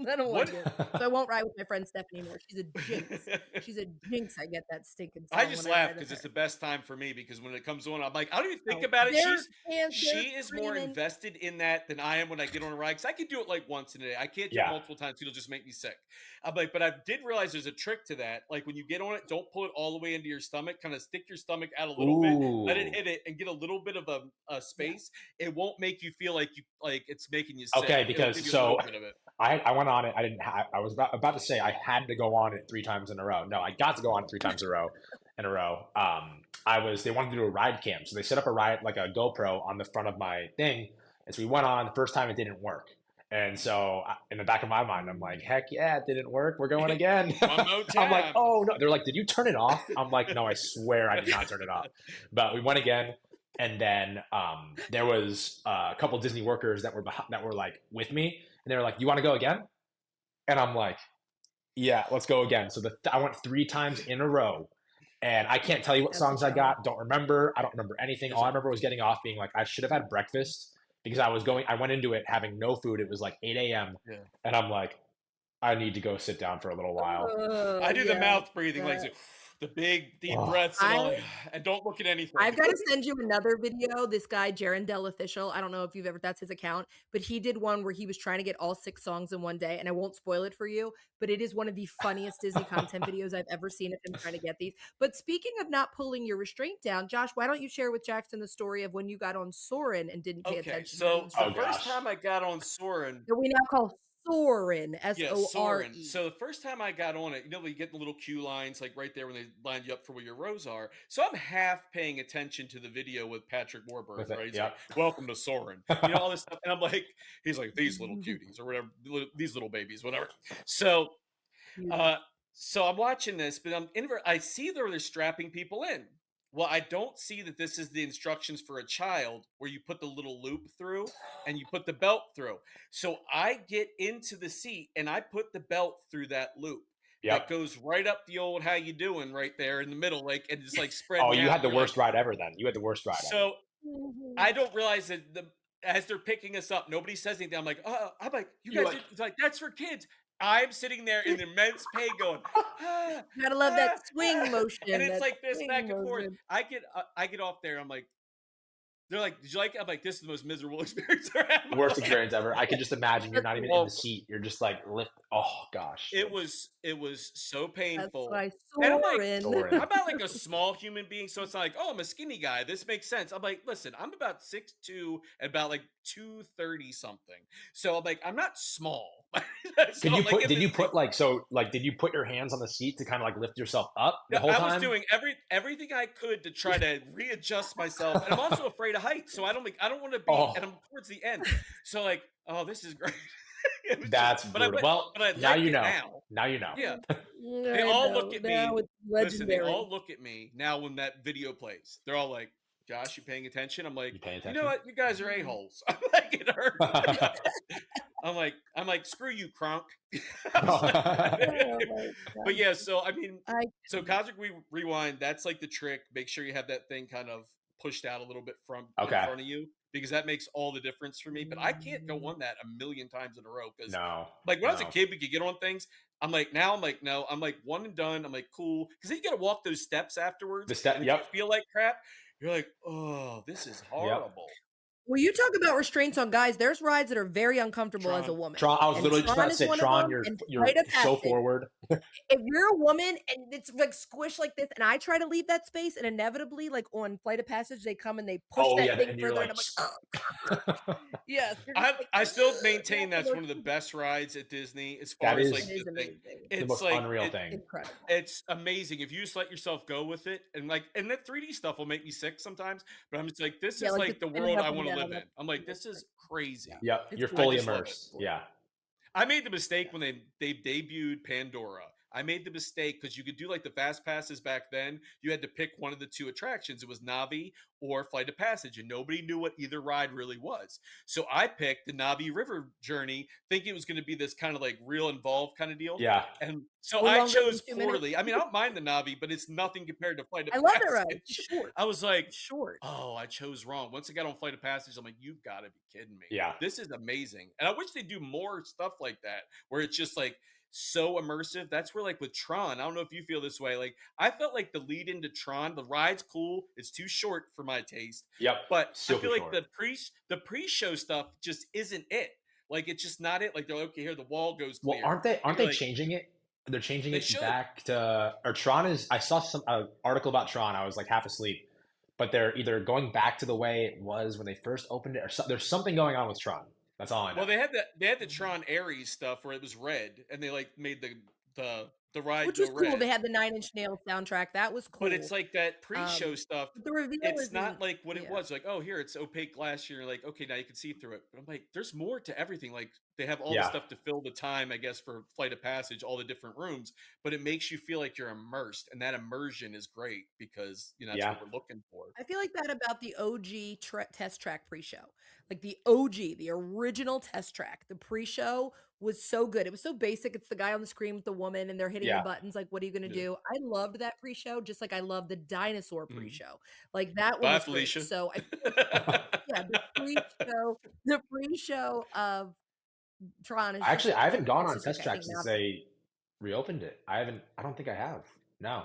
I don't What like it. So I won't ride with my friend Stephanie anymore. She's a jinx. She's a jinx. I get that stinking I song just when I laugh ride with because it's her. the best time for me because when it comes on, I'm like, I don't even think Oh, about it. they're She is more screaming. invested in that than I am when I get on a ride. Because I can do it like once in a day. I can't do it yeah. multiple times. It'll just make me sick. I'm like, but I did realize there's a trick to that. Like when you get on it, don't pull it all the way into your stomach. Kind of stick your stomach out a little bit, let it Ooh. hit it, and get a little bit of a Yeah. space. It won't make you feel like it's making you sick. Okay, It'll give because you a little bit of it. I went on it. I didn't. I was about to say I had to go on it 3 times in a row. No, I got to go on it 3 times in a row. They wanted to do a ride cam, so they set up a ride like a GoPro on the front of my thing, and so we went on. The first time it didn't work, and so in the back of my mind, I'm like, heck yeah, it didn't work. We're going again. One more I'm like, time. oh no. They're like, did you turn it off? I'm like, no, I swear I did not turn it off. But we went again. And then there was a couple Disney workers that were like with me, and they were like, "You want to go again?" And I'm like, "Yeah, let's go again." So I went 3 times in a row, and I can't tell you what That's a songs I challenge. got. Don't remember. I don't remember anything. All I remember was getting off, being like, I should have had breakfast because I went into it having no food. It was like 8 a.m. Yeah. and I'm like, I need to go sit down for a little while. I do the Yeah, mouth breathing, like that- the big deep Oh, breaths and all, I and don't look at anything. I've got to send you another video. This guy, Jarendell Official. I don't know if you've ever, that's his account, but he did one where he was trying to get all 6 songs in one day. And I won't spoil it for you, but it is one of the funniest Disney content videos I've ever seen of him trying to get these. But speaking of not pulling your restraint down, Josh, why don't you share with Jackson the story of when you got on Soren and didn't pay Okay, attention to the so the instructions? first gosh. time I got on Soren, That we now call Soren, yeah, Sore. Soren. So the first time I got on it, you get the little cue lines like right there when they line you up for where your rows are. So I'm half paying attention to the video with Patrick Warburton, With it, right? He's yeah. like, "Welcome to Soren," all this stuff, and I'm like, he's like, "These little cuties or whatever, these little babies, whatever." So, so I'm watching this, but I see they're strapping people in. Well, I don't see that this is the instructions for a child where you put the little loop through and you put the belt through. So I get into the seat and I put the belt through that loop that Yep. goes right up the old "how you doing" right there in the middle, like, and just like Oh, spreading you out. had the You're like, worst ride ever then. You had the worst ride ever. so I don't realize that as they're picking us up, nobody says anything. I'm like, I'm like, you You're guys, like- it's like that's for kids. I'm sitting there in immense pain, going, ah, Gotta love that ah, swing ah," motion. and it's that like this swing back and forth. motion. I get off there. I'm like, they're like, "Did you like it?" I'm like, "This is the most miserable experience I've had in my Worst life." experience ever. I can just imagine you're not even in Well, the seat. You're just like lift. Oh gosh. it was so That's painful. why And I'm like, Soren. I'm not like a small human being, so it's not like, oh, I'm a skinny guy. This makes sense. I'm like, listen, I'm about 6'2", about like 230 something. So I'm like, I'm not small. So Did you I'm, like, put? in Did this you thing. put like so? Like, did you put your hands on the seat to kind of like lift yourself up the No, whole I was time? doing everything I could to try to readjust myself, and I'm also afraid of heights, so I don't want to be. Oh. And I'm towards the end, so like, oh, this is great. It was That's just, brutal. Well, but I now like you it know. now. Now you know. Yeah, I they all know. look at Now me. it's Listen, they legendary. all look at me now when that video plays. They're all like, Josh, you paying attention? I'm like, You paying you know attention? what? You guys are Mm. a-holes. I'm like, it hurt. I'm like, screw you, Kronk. I was like, Oh my but god. yeah, so I mean, I so Cosmic Rewind, that's like the trick. Make sure you have that thing kind of pushed out a little bit from in Okay. front of you because that makes all the difference for me. But I can't go Mm. on that a million times in a row because, No, like, when I was a no. kid, we could get on things. I'm like, now I'm like, no, I'm like one and done. I'm like, cool, because then you got to walk those steps afterwards, The step. and if you Yep. feel like crap, you're like, oh, this is Yep. horrible. Well, you talk about restraints on guys. There's rides that are very uncomfortable as a Tron. woman, Tron. I was and literally just about Tron to is say one of Tron. them. And You're Flight of so Passage. forward. If you're a woman and it's like squished like this, and I try to leave that space, and inevitably, like on Flight of Passage, they come and they push Oh that yeah, thing and you're further, like, and I'm like, yes, you're just like, I still you have maintain to that's go one of the through best rides at Disney as that far as like it is is the thing. amazing, the It's most like unreal thing. incredible. it's amazing if you just let yourself go with it, and like, and that 3D stuff will make me sick sometimes. But I'm just like, this Yeah, is like the like the spinning world up I and want to down. live in. I'm like, this That's is crazy. yeah, Yep, it's you're I beautiful. fully just love it. immersed. Yeah, I made the mistake Yes. when they debuted Pandora. I made the mistake because you could do like the fast passes back then. You had to pick one of the two attractions. It was Navi or Flight of Passage, and nobody knew what either ride really was. So I picked the Navi River Journey, thinking it was going to be this kind of like real involved kind of deal. yeah, And so No I longer than chose 2 minutes. poorly. I mean, I don't mind the Navi, but it's nothing compared to Flight of I love that ride. It's Passage. short. I was like, It's short. oh, I chose wrong. Once I got on Flight of Passage, I'm like, you've got to be kidding me. yeah. This is amazing. And I wish they do more stuff like that where it's just like so immersive. That's where, like with Tron, I don't know if you feel this way. Like, I felt like the lead into Tron, the ride's cool. It's too short for my taste. Yep. But I Super feel like short. the pre-show stuff just isn't it. Like, it's just not it. Like, they're like, okay, here the wall goes Well, clear. aren't they Like, changing it? They're changing they it should. back to, or Tron is. I saw some article about Tron. I was like half asleep, but they're either going back to the way it was when they first opened it, or there's something going on with Tron. That's all I know. Well, they had the Tron Ares stuff where it was red, and they like made the ride Which go was cool. red. They had the Nine Inch Nails soundtrack. That was cool. But it's like that pre-show stuff. But the reveal It's isn't. not like what it Yeah. was. Like, oh, here it's opaque glass. Here, like, okay, now you can see through it. But I'm like, there's more to everything. Like, they have all the Yeah. stuff to fill the time, I guess, for Flight of Passage, all the different rooms. But it makes you feel like you're immersed, and that immersion is great because that's Yeah. what we're looking for. I feel like that about the OG test track pre-show. Like the OG, the original test track, the pre-show was so good. It was so basic. It's the guy on the screen with the woman and they're hitting Yeah. the buttons. Like, what are you going to Yeah. do? I loved that pre-show, just like I love the dinosaur Mhm. pre-show. Like that one Bye, was great. Felicia. So I yeah, the pre-show of Tron is Actually, I haven't gone it's on just test like, I track think since now they reopened it. I don't think I have. No.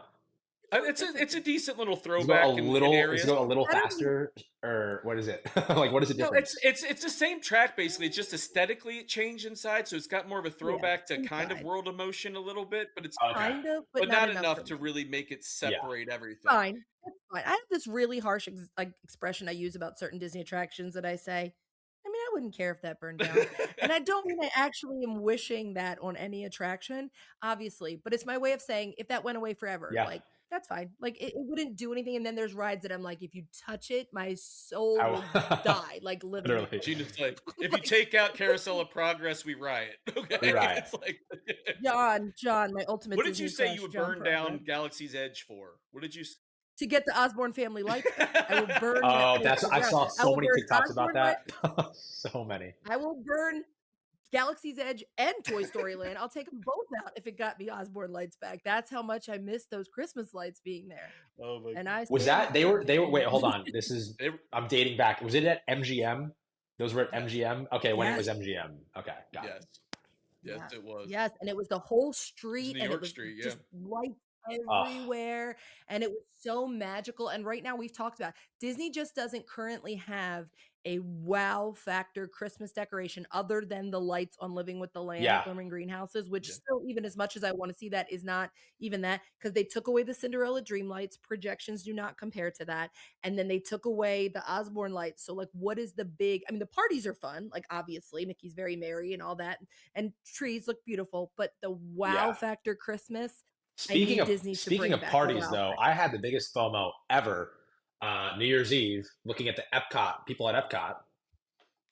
It's a decent little Does it go throwback in does areas. it go a little I don't think faster, or what is it? Like, what is the No, difference? it's the same track basically. It's just aesthetically it changed inside, so it's got more of a yeah, throwback to kind of inside. World of Motion a little bit, but it's Okay. Kind of, but but not not enough enough for to me. really make it Yeah. separate everything. Fine. That's fine. I have this really harsh expression I use about certain Disney attractions that I say, I mean, I wouldn't care if that burned down. And I don't mean I actually am wishing that on any attraction, obviously, but it's my way of saying if that went away forever, Yeah. like that's fine. Like it wouldn't do anything. And then there's rides that I'm like, if you touch it, my soul I will die. Like living in literally. it. Gina's like, if you Like, take out Carousel of Progress, we riot. Okay, We riot. it's like, John, my ultimate what did you Disney say crush, you would John burn down Progress. Galaxy's Edge for? What did you? To get the Osborne family lights back. I will burn that Oh, place that's to the I ground. saw I so will many burn TikToks about Osborne lights. that. So many. I will burn Galaxy's Edge and Toy Story Land. I'll take them both out if it got me Osborne lights back. That's how much I miss those Christmas lights being there. Oh my And god! I Was stand that they were corrected. wait, hold on. This is They, I'm dating back. Was it at MGM? Those were at yes, MGM? Okay, when it was Yes. MGM. Okay, got it. yes, yes, Yes. it was. Yes. And it was the whole It was street New and it York was Street. Yeah. just lights Oh, everywhere. And it was so magical. And right now we've talked about it. Disney just doesn't currently have a wow factor Christmas decoration other than the lights on Living with the Land, yeah. Glimmering Greenhouses, which Yeah. still, even as much as I want to see that, is not even that because they took away the Cinderella Dream lights. Projections do not compare to that. And then they took away the Osborne lights. So, like, what is the big? I mean, the parties are fun. Like, obviously, Mickey's very merry and all that, and trees look beautiful. But the wow Yeah. factor Christmas, I Speaking need of Disney to speaking bring of back the parties wow though, factor. I had the biggest FOMO ever. New Year's Eve, looking at the Epcot people at Epcot.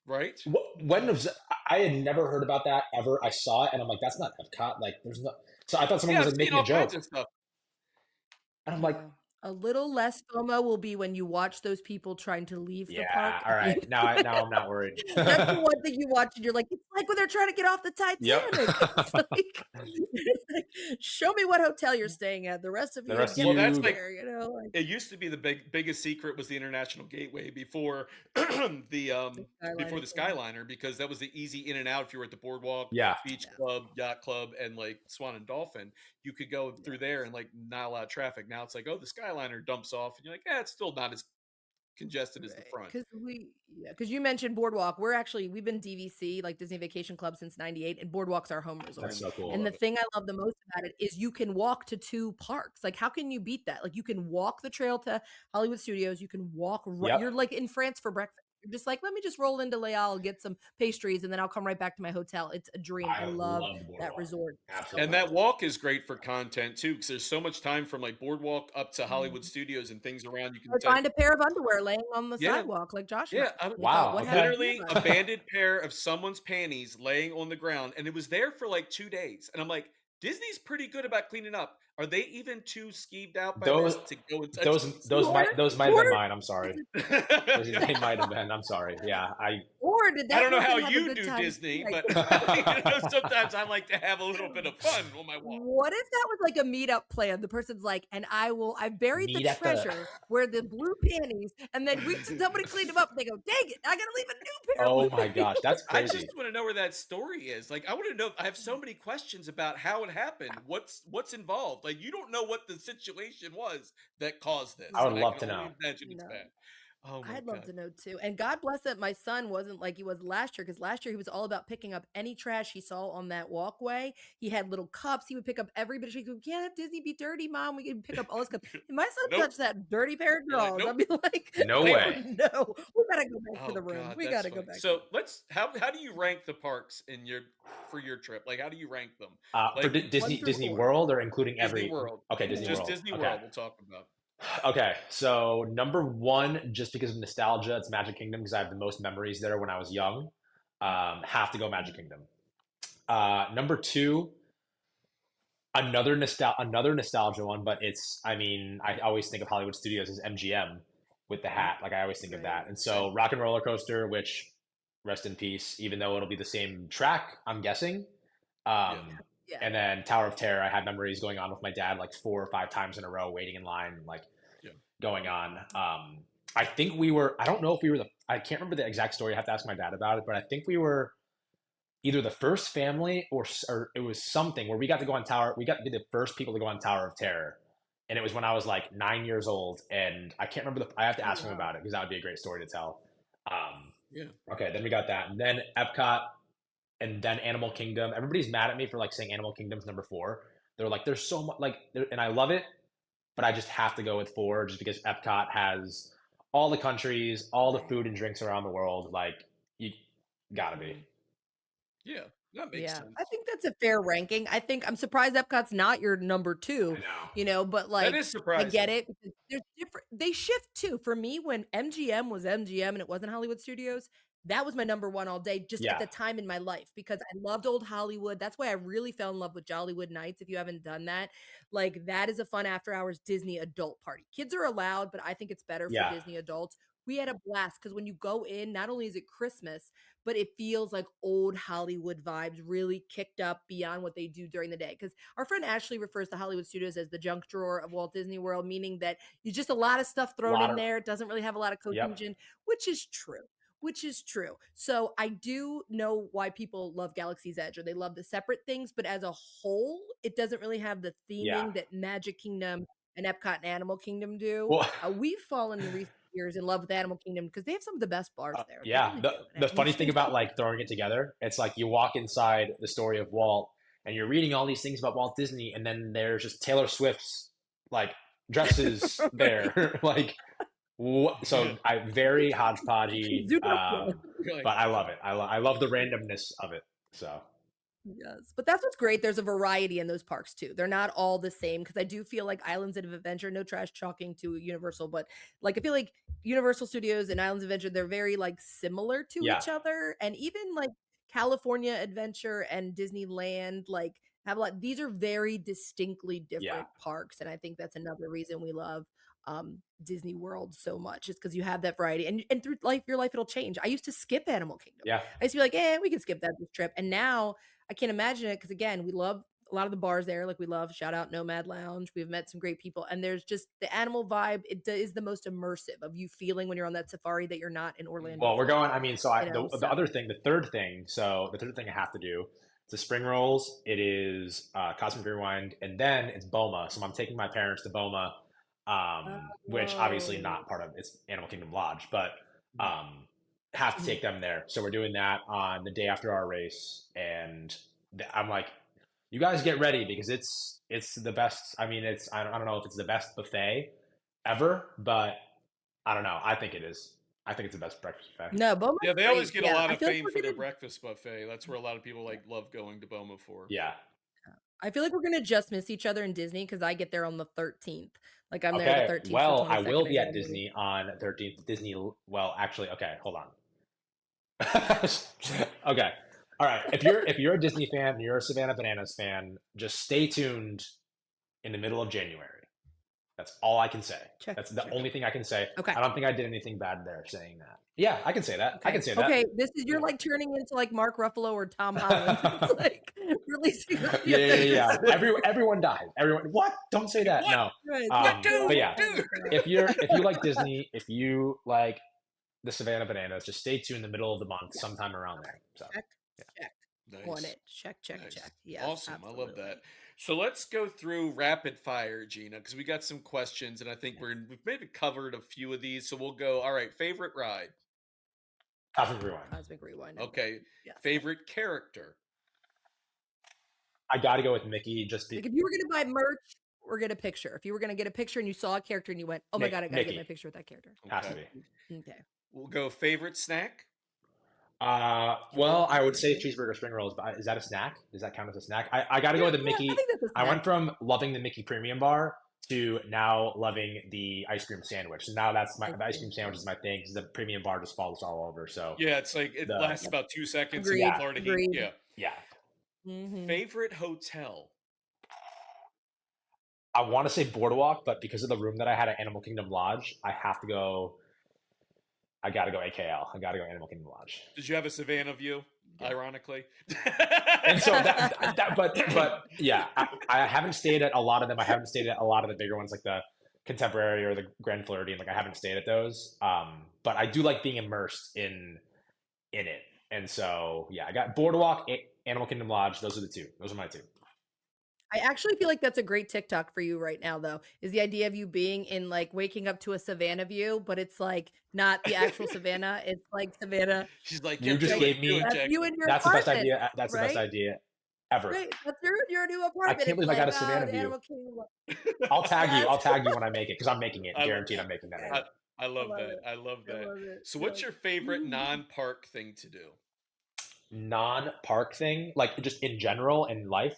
Right. When was I had never heard about that ever. I saw it and I'm like, that's not Epcot. Like, there's no. So I thought someone Yeah, was I've like seen making a all kinds joke, of stuff. and I'm like, Yeah. A little less FOMO will be when you watch those people trying to leave the Yeah. park All at the right. end. Now I'm not worried. That's the one thing you watch and you're like, "It's like when they're trying to get off the Yep. Titanic." It's like, "Show me what hotel you're staying at. The rest of The you rest of Well, get that's back you, like here," you know, like it used to be the biggest secret was the International Gateway before the the before Skyliner the thing. Skyliner because that was the easy in and out if you were at the Boardwalk, yeah. Beach Yeah, Club, Yacht Club, and like Swan and Dolphin. You could go yeah. through there and like not a lot of traffic. Now it's like, oh, the Skyliner dumps off, and you're like, it's still not as congested as the Right, front. because you mentioned Boardwalk. We've been DVC, like Disney Vacation Club, since '98, and Boardwalk's our home I resort. That's so And cool. the love it. thing I love the most about it is you can walk to 2 parks. Like, how can you beat that? Like, you can walk the trail to Hollywood Studios, you can walk right Yep. you're, like, in France for breakfast. You're just like, "Let me just roll into Leal, get some pastries, and then I'll come right back to my hotel." It's a dream. I I love love the that boardwalk. resort so And Absolutely. that much. walk is great for content too, because there's so much time from like Boardwalk up to Hollywood Mhm. Studios and things around. You can Or say, find a pair of underwear laying on the yeah, sidewalk like Josh and yeah, I. We thought, Wow. "What Okay. happened to literally us?" a banded pair of someone's panties laying on the ground, and it was there for like 2 days, and I'm like, "Disney's pretty good about cleaning up. Are they even too skeeved out by those this to go and touch those these?" those Or might have or been mine. I'm sorry. They might have been. I'm sorry. Yeah. I Or did I that don't know how person have a you good do time Disney, tonight? but, sometimes I like to have a little bit of fun on my walk. What if that was like a meetup plan? The person's like, "And I buried the meet at the. treasure where the blue panties," and then somebody cleaned them up, and they go, "Dang it, I gotta leave a new pair Oh my behind." gosh, that's I just crazy. wanna know where that story is. Like, I wanna know I have so many questions about how it happened. What's involved? Like, you don't know what the situation was that caused this, I and would I love can to only know. imagine it's No. bad. Oh my I'd love god. to know too. And God bless that my son wasn't like he was last year, because last year he was all about picking up any trash he saw on that walkway. He had little cups. He would pick up every bit of trash. We can't have Disney be dirty, mom. We can pick up all this cups. And my son Nope. touched that dirty pair of You're like, drawers. "Nope." I'd be like, No oh way. no, we gotta go back to Oh the room. god, We that's gotta go funny. back to So, let's how do you rank the parks in your for your trip? Like, how do you rank them? For Like, one through Disney four. World or including Disney every. World. Okay, Disney Just Yeah. World. Disney Okay. World we'll talk about. Okay, so number one, just because of nostalgia, it's Magic Kingdom because I have the most memories there when I was young. Have to go Magic Kingdom. Number two, another nostalgia one, but it's I mean I always think of Hollywood Studios as MGM with the Mhm. hat. Like I always think of Right. that. And Same. so Rock and Roller Coaster, which rest in peace, even though it'll be the same track, I'm guessing. Yeah. Yeah. Um, Yeah. and then Tower of Terror, I had memories going on with my dad like 4 or 5 times in a row, waiting in line, like Yeah. going on. I think we were. I don't know if we were the. I can't remember the exact story. I have to ask my dad about it. But I think we were either the first family or it was something where we got to go on Tower. We got to be the first people to go on Tower of Terror, and it was when I was like 9 years old. And I can't remember the. I have to Oh ask him wow. about it because that would be a great story to tell. Um, Yeah. okay, then we got that, and then Epcot, and then Animal Kingdom. Everybody's mad at me for like saying Animal Kingdom's number four. They're like, there's so much like, and I love it, but I just have to go with four just because Epcot has all the countries, all the Right. food and drinks around the world. Like you gotta be. Mhm. Yeah, that makes Yeah, I sense. think that's a fair ranking. I think I'm surprised Epcot's not your number I 2, know. but, That like, is I get surprising. it because there's different they shift too. For me, when MGM was MGM and it wasn't Hollywood Studios, that was my number 1 all day just at Yeah, the time in my life because I loved old Hollywood. That's why I really fell in love with Jollywood Nights, if you haven't done that. Like, that is a fun after hours Disney adult party. Kids are allowed, but I think it's better for yeah, Disney adults. We had a blast because when you go in, not only is it Christmas, but it feels like old Hollywood vibes really kicked up beyond what they do during the day. Because our friend Ashley refers to Hollywood Studios as the junk drawer of Walt Disney World, meaning that you just a lot of stuff a thrown lot in of. there. It doesn't really have a lot of Yep. cohesion, which is true. Which is true. So I do know why people love Galaxy's Edge or they love the separate things, but as a whole, it doesn't really have the Yeah. theming that Magic Kingdom and Epcot and Animal Kingdom do. Well, We've fallen in recent years in love with Animal Kingdom because they have some of the best bars there. They yeah. really The do. And the Animal funny thing about Studios. like throwing it together, it's like you walk inside the story of Walt, and you're reading all these things about Walt Disney, and then there's just Taylor Swift's like dresses Right. there, like what? So I very hodgepodgey, Zootopia. You're like, but I love it. I love the randomness of it. So Yes, but that's what's great. There's a variety in those parks too. They're not all the same because I do feel like Islands of Adventure, no trash talking to Universal, but like I feel like Universal Studios and Islands of Adventure, they're very like similar to yeah, each other. And even like California Adventure and Disneyland, like have a lot, these are very distinctly yeah. different parks. And I think that's another reason we love Disney World so much. It's because you have that variety, and through life, your life it'll change. I used to skip Animal Kingdom. Yeah. I used to be like, we can skip that this trip, and now I can't imagine it because again, we love a lot of the bars there. Like we love shout out Nomad Lounge. We've met some great people, and there's just the animal vibe. Is the most immersive of you feeling when you're on that safari that you're not in Orlando. Well, we're going. I mean, so So- other thing, the third thing. So the third thing I have to do. It's the spring rolls. It is Cosmic Rewind, and then it's Boma. So I'm taking my parents to Boma, which obviously not part of it's Animal Kingdom Lodge, but have to take them there. So we're doing that on the day after our race, and I'm like, you guys get ready because it's the best. I mean, I don't know if it's the best buffet ever, but I don't know. I think it is. I think it's the best breakfast buffet. No, Boma's Yeah, they great. always get a lot I of feel like fame we're for their gonna- breakfast buffet. That's where a lot of people love going to Boma for. Yeah. I feel like we're gonna just miss each other in Disney because I get there on the 13th. Like I'm there Okay. the 13th. Well, to I will 22nd, be and at then Disney on 13th. Disney. Well, actually, okay. Hold on. Okay. All right. If you're a Disney fan and you're a Savannah Bananas fan, just stay tuned in the middle of January. That's all I can say. That's the only thing I can say. Okay. I don't think I did anything bad there saying that. Yeah, I can say that. I can say that. Okay, you're like turning into like Mark Ruffalo or Tom Holland. It's like releasing. Yeah. Everyone dies. Everyone. What? Don't say that. No. But yeah, if you like Disney, if you like the Savannah Bananas, just stay tuned in the middle of the month, sometime around there. So Check. Nice. On it. Check. Nice. Yes, Awesome. I love absolutely. that. So let's go through rapid fire, Gina, because we got some questions, and I think we've maybe covered a few of these. So we'll go. All right. Favorite ride. Cosmic Rewind. Cosmic Rewind. Okay. Yes. Favorite character. I got to go with Mickey. Just Like if you were gonna buy merch or get a picture, if you were gonna get a picture and you saw a character and you went, "Oh my god, I gotta get my picture with that character." Has to be. Okay. We'll go favorite snack. Well, I would say cheeseburger spring rolls, but is that a snack? Does that count as a snack? I got to go with the Mickey. I think that's a snack. I went from loving the Mickey premium bar to now loving the ice cream sandwich. So now the ice cream sandwich is my thing because the premium bar just falls all over. So Yeah, it's like it lasts about 2 seconds in Agreed. Florida heat. Agreed. Yeah. Mhm. Favorite hotel. I want to say Boardwalk, but because of the room that I had at Animal Kingdom Lodge, I got to go AKL. I got to go Animal Kingdom Lodge. Did you have a Savannah view? Ironically. And so but yeah, I haven't stayed at a lot of them. I haven't stayed at a lot of the bigger ones like the Contemporary or the Grand Floridian. Like I haven't stayed at those. But I do like being immersed in it. And so yeah, I got Boardwalk, Animal Kingdom Lodge. Those are the two. Those are my two. I actually feel like that's a great TikTok for you right now, though, is the idea of you being in like waking up to a Savannah view, but it's like not the actual Savannah. It's like Savannah. She's like, You just gave me. That's you in your That's the best apartment, idea. That's the best right? idea ever. Right. That's your new apartment. can't believe I got a Savannah the view. Animal Kingdom. I'll tag you. I'll tag you when I make it because I'm making it. I- Guaranteed, I'm making that. I love love that. it. I love I that. love it. So what's your favorite non-park thing to do? Non-park thing, like just in general in life.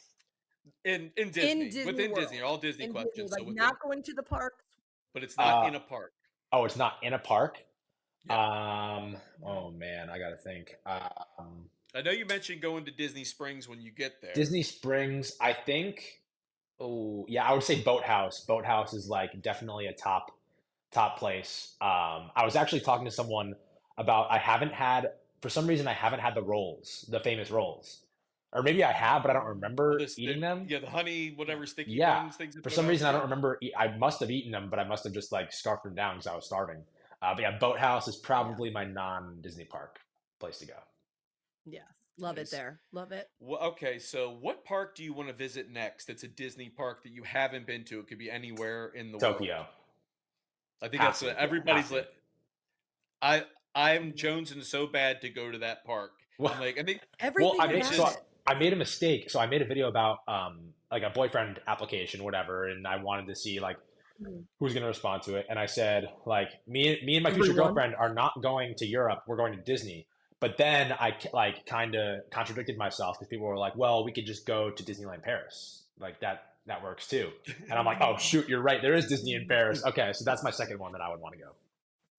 In Disney. Disney within World. Disney, all Disney In questions. Disney, so like within, not going to the parks. but it's not in Uh, a park. Oh, it's not in a park. Yeah. Oh man, I gotta think. I know you mentioned going to Disney Springs when you get there. Disney Springs. I think. Oh yeah, I would say Boathouse. Boathouse is like definitely a top place. I was actually talking to someone about for some reason I haven't had the famous rolls. Or maybe I have, but I don't remember eating them. Yeah, the honey, whatever sticky Yeah. things. For some reason, I don't remember. I must have eaten them, but I must have just like scarfed them down because I was starving. But yeah, Boathouse is probably my non-Disney park place to go. Yes. Love Nice. it there. Love it. Well, okay, so what park do you want to visit next? It's a Disney park that you haven't been to. It could be anywhere in the world. Tokyo. I think Have that's to, everybody's. have I'm jonesing so bad to go to that park. Well, I'm like, I think Everything I about made, so it. I made a mistake. So I made a video about like a boyfriend application, whatever, and I wanted to see like who's going to respond to it. And I said like me and my future Everyone. girlfriend are not going to Europe. We're going to Disney. But then I like kind of contradicted myself because people were like, "Well, we could just go to Disneyland Paris. Like that works too." And I'm like, "Oh shoot, you're right. There is Disney in Paris." Okay, so that's my second one that I would want to go.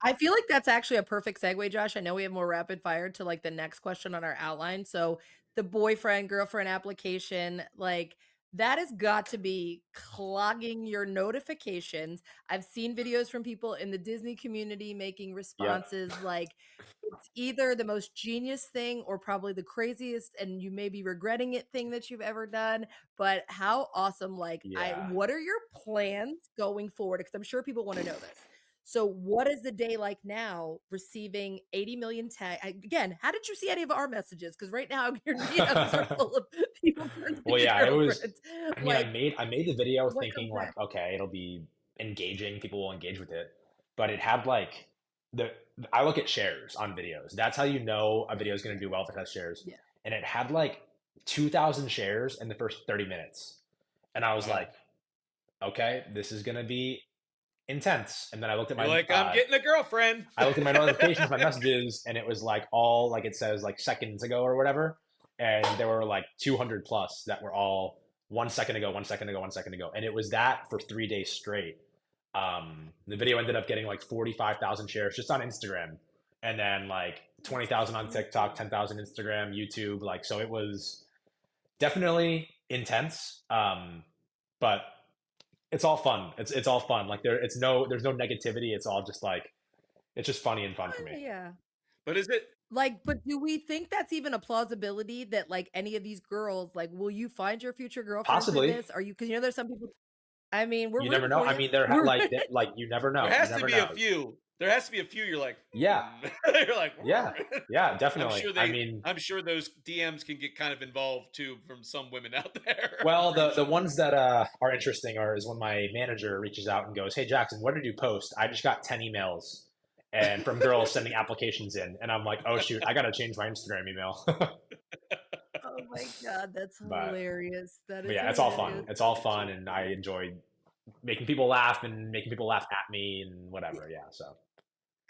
I feel like that's actually a perfect segue, Josh. I know we have more rapid fire to like the next question on our outline. So the boyfriend, girlfriend application, like That has got to be clogging your notifications. I've seen videos from people in the Disney community making Yep. responses like it's either the most genius thing or probably the craziest and you may be regretting it thing that you've ever done. But how awesome, like Yeah. what are your plans going forward? Because I'm sure people want to know this. So what is the day like now receiving 80 million tag again, how did you see any of our messages? Because right now your DMs are full of people trying to Well, get your yeah, it was. girlfriend. I mean, Like, I made the video what thinking comes like, next? okay, it'll be engaging. People will engage with it, but it had like the. I look at shares on videos. That's how you know a video is going to do well if it has shares. Yeah. And it had like 2,000 shares in the first 30 minutes, and I was Wow. like, okay, this is going to be intense. And then I looked at You're my like, I'm getting a girlfriend. I looked at my notifications, my messages, and it was like all like it says like seconds ago or whatever. And there were like 200 plus that were all 1 second ago, 1 second ago, 1 second ago. And it was that for 3 days straight. The video ended up getting like 45,000 shares just on Instagram. And then like 20,000 on TikTok, 10,000 Instagram, YouTube. Like, so it was definitely intense. But it's all fun. It's all fun. Like there's no negativity. It's all just like, it's just funny and fun for me. Yeah. But is it? Like, but do we think that's even a plausibility that like any of these girls, like, will you find your future girlfriend through Possibly. this? Are you, because you know there's some people, I mean, we're You never rooting know. for I you. mean, there We're like you never know. There You has to never be know. a few. There has to be a few. You're like, Yeah. You're like, Yeah. Yeah, I'm definitely. sure I mean, I'm sure those DMs can get kind of involved too from some women out there. well, Pretty the sure. ones that are interesting is when my manager reaches out and goes, "Hey Jackson, what did you post? I just got 10 emails and from girls sending applications in." And I'm like, "Oh shoot, I got to change my Instagram email." Oh my God, that's But hilarious. That is yeah, it's all fun. hilarious. It's all fun and I enjoy making people laugh and making people laugh at me and whatever. Yeah, so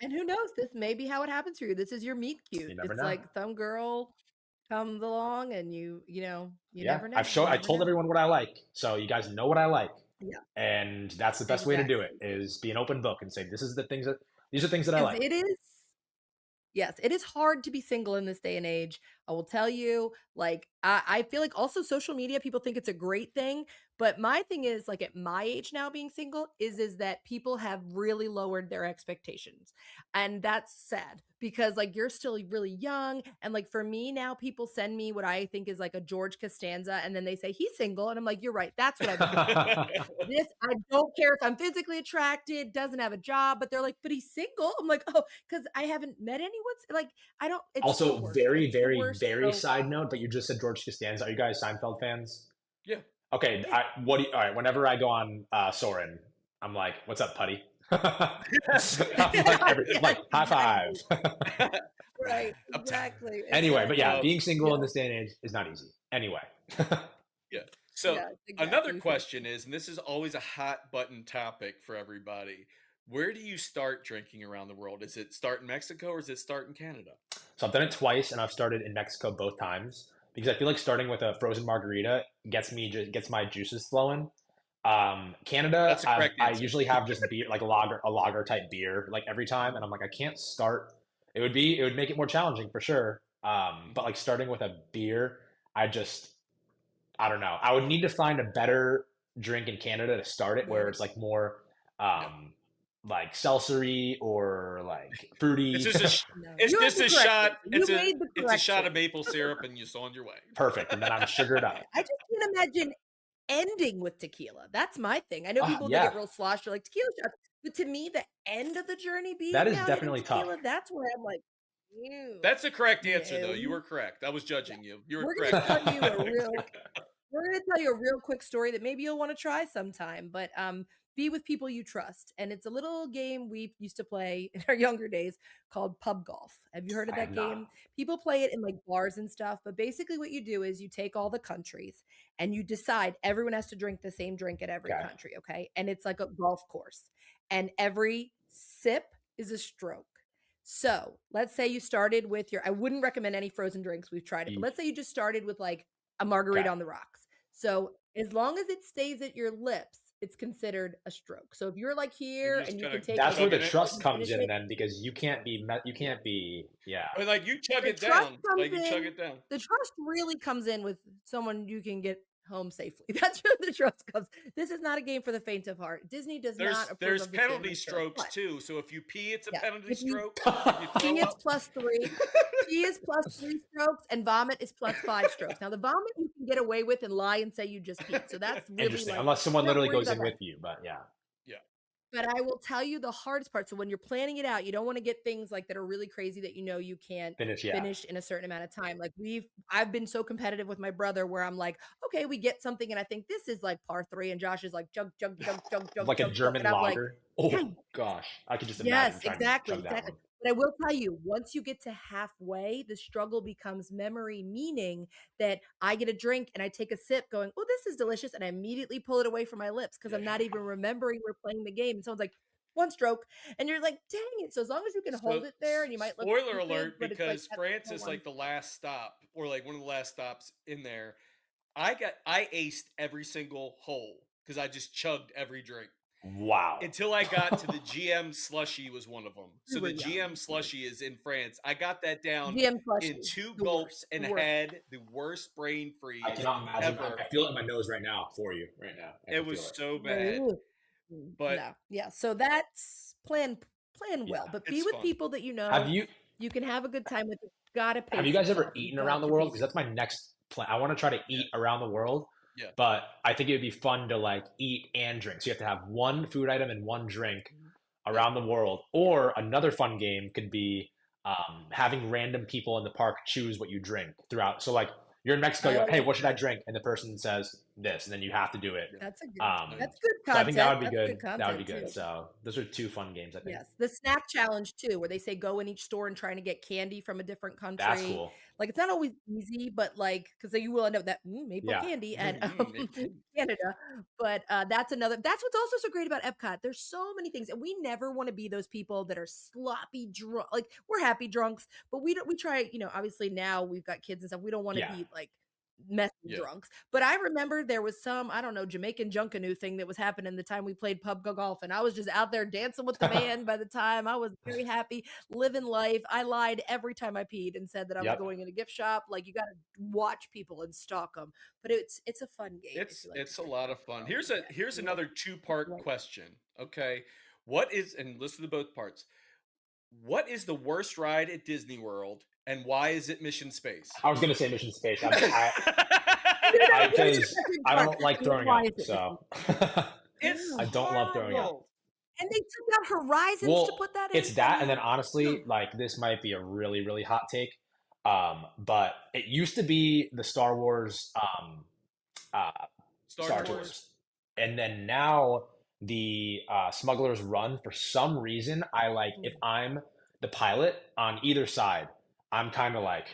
And who knows? This may be how it happens for you. This is your meet cute. you never It's know. like some girl comes along and you know, you Yeah, never know. You I never told know. everyone what I like, so you guys know what I like, Yeah, and that's the best way to do it exactly. is be an open book and say these are things that I Because like. it is, yes, it is hard to be single in this day and age. I will tell you, like, I feel like also social media, people think it's a great thing. But my thing is, like, at my age now, being single is that people have really lowered their expectations. And that's sad because, like, you're still really young. And, like, for me now, people send me what I think is like a George Costanza. And then they say, he's single. And I'm like, you're right. That's what I've been looking for. This, I don't care if I'm physically attracted, doesn't have a job, but they're like, but he's single. I'm like, oh, because I haven't met anyone. Like, I don't, it's just the Also, worst. very, It's the very, worst. very So, side note, but you just said George Costanza. Are you guys Seinfeld fans? Yeah. Okay, yeah. all right, whenever I go on Soren, I'm like, "What's up, putty?" I'm Yeah, like high five. exactly. Right. Uptown. Exactly. Anyway, but yeah, Exactly. being single in Yeah. this day and age is not easy. Anyway. Yeah. So Yeah. another Exactly. question is, and this is always a hot button topic for everybody. Where do you start drinking around the world? Is it start in Mexico or is it start in Canada? So I've done it twice, and I've started in Mexico both times because I feel like starting with a frozen margarita gets my juices flowing. Canada, That's the correct I answer. usually have just beer, like a lager type beer, like every time, and I'm like, I can't start. It would make it more challenging for sure. But like starting with a beer, I don't know. I would need to find a better drink in Canada to start it, where Right. it's like more, Yeah. like seltzery or like It's fruity. just No. it's You have just the a correct shot. answer. You made the It's a correct shot of choice. maple syrup and you're on your way. Perfect, and then I'm sugared up. I just can't imagine ending with tequila. That's my thing. I know people they Yeah, get real sloshed, like tequila shots, but to me, the end of the journey that being is now hitting definitely tough. tequila, that's where I'm like, ew. That's the correct answer, though. You No. were correct. I was judging you. You were We're gonna correct. tell you a real We're gonna tell you a real quick story that maybe you'll want to try sometime. But be with people you trust, and it's a little game we used to play in our younger days called pub golf. Have you heard of I have that not. game? People play it in like bars and stuff. But basically, what you do is you take all the countries and you decide everyone has to drink the same drink at every Okay. country. Okay, and it's like a golf course, and every sip is a stroke. So let's say you started with your, I wouldn't recommend any frozen drinks. We've tried it, but let's say you just started with like a margarita Okay. on the rocks. So as long as it stays at your lips, it's considered a stroke. So if you're like here just and you kinda can take That's where the chugging it. trust and comes finish in it, then, because you can't be, yeah. Or like you chug the it trust down. comes Like you chug in. it down. The trust really comes in with someone you can get home safely. That's where the trust comes. This is not a game for the faint of heart. Disney does not approve There's of the penalty family stroke. strokes But too. So if you pee, it's a yeah, penalty if you stroke. If you pee throw is up, +3. Pee is +3 strokes, and vomit is +5 strokes. Now the vomit you can get away with and lie and say you just peed. So that's really Interesting. like Unless someone we're not literally worried goes about in that. with you, but yeah. yeah. But I will tell you the hardest part. So when you're planning it out, you don't want to get things like that are really crazy that you know you can't Finish, yeah. finish in a certain amount of time. Like I've been so competitive with my brother where I'm like, okay, we get something and I think this is like par 3 and Josh is like jug jug jug jug jug Like a jug jug German and I'm like, lager. yeah, Oh gosh, I could just imagine yes, trying to exactly, chug that exactly. one. But I will tell you, once you get to halfway, the struggle becomes memory, meaning that I get a drink and I take a sip going, oh, this is delicious. And I immediately pull it away from my lips because I'm not even remembering we're playing the game. And someone's like, one stroke. And you're like, dang it. So as long as you can So hold it there and you might look spoiler stupid, alert, but it's like, because that's France the is one. like the last stop or like one of the last stops in there. I aced every single hole because I just chugged every drink. Wow. Until I got to the GM slushy was one of them. So We the were young. GM slushy is in France. I got that down GM in slushy, 2 the worst, gulps the and worst. had the worst brain I freeze cannot imagine. ever. I feel it in my nose right now for you right now. I It can was feel it. so bad. But no, yeah. So that's plan Yeah, well, but be it's with fun. people that you know Have you you can have a good time with. You gotta pace have you guys ever yourself. You eaten got around the to world? pace Because that's my next plan. I want to try to eat around the world. Yeah. But I think it would be fun to like eat and drink. So you have to have one food item and one drink around the world. Or another fun game could be having random people in the park choose what you drink throughout. So like you're in Mexico, you're like, hey, what should I drink? And the person says this, and then you have to do it. That's a good. Um, That's good so I think that content. would be That's good. good That would be content good. too. So those are 2 fun games, I think. Yes, the snack challenge too, where they say go in each store and trying to get candy from a different country. That's cool. Like it's not always easy, but like because you will end up that maple Yeah. candy at Maple. Canada. But that's another. That's what's also so great about Epcot. There's so many things, and we never want to be those people that are sloppy drunk. Like we're happy drunks, but we don't. We try. You know, obviously now we've got kids and stuff. We don't want to Yeah. be like messy Yeah. drunks. But I remember there was some, I don't know, Jamaican Junkanoo thing that was happening the time we played pub golf. And I was just out there dancing with the band by the time. I was very happy, living life. I lied every time I peed and said that I was Yep. going in a gift shop. Like you got to watch people and stalk them. But it's a fun game. if you like It's to a drink lot of alcohol. fun. Here's Yeah. another 2-part Right. question. Okay. What is, and listen to both parts. What is the worst ride at Disney World and why is it Mission Space? I was gonna say Mission Space. Because I Why don't like throwing up. is it So It's I don't love throwing up. horrible. And they took out Horizons to Well, put that in. it's that, and then honestly, like this might be a really, really hot take. But it used to be the Star Wars Star Tours. And then now the Smuggler's Run, for some reason, I like if I'm the pilot on either side, I'm kind of like,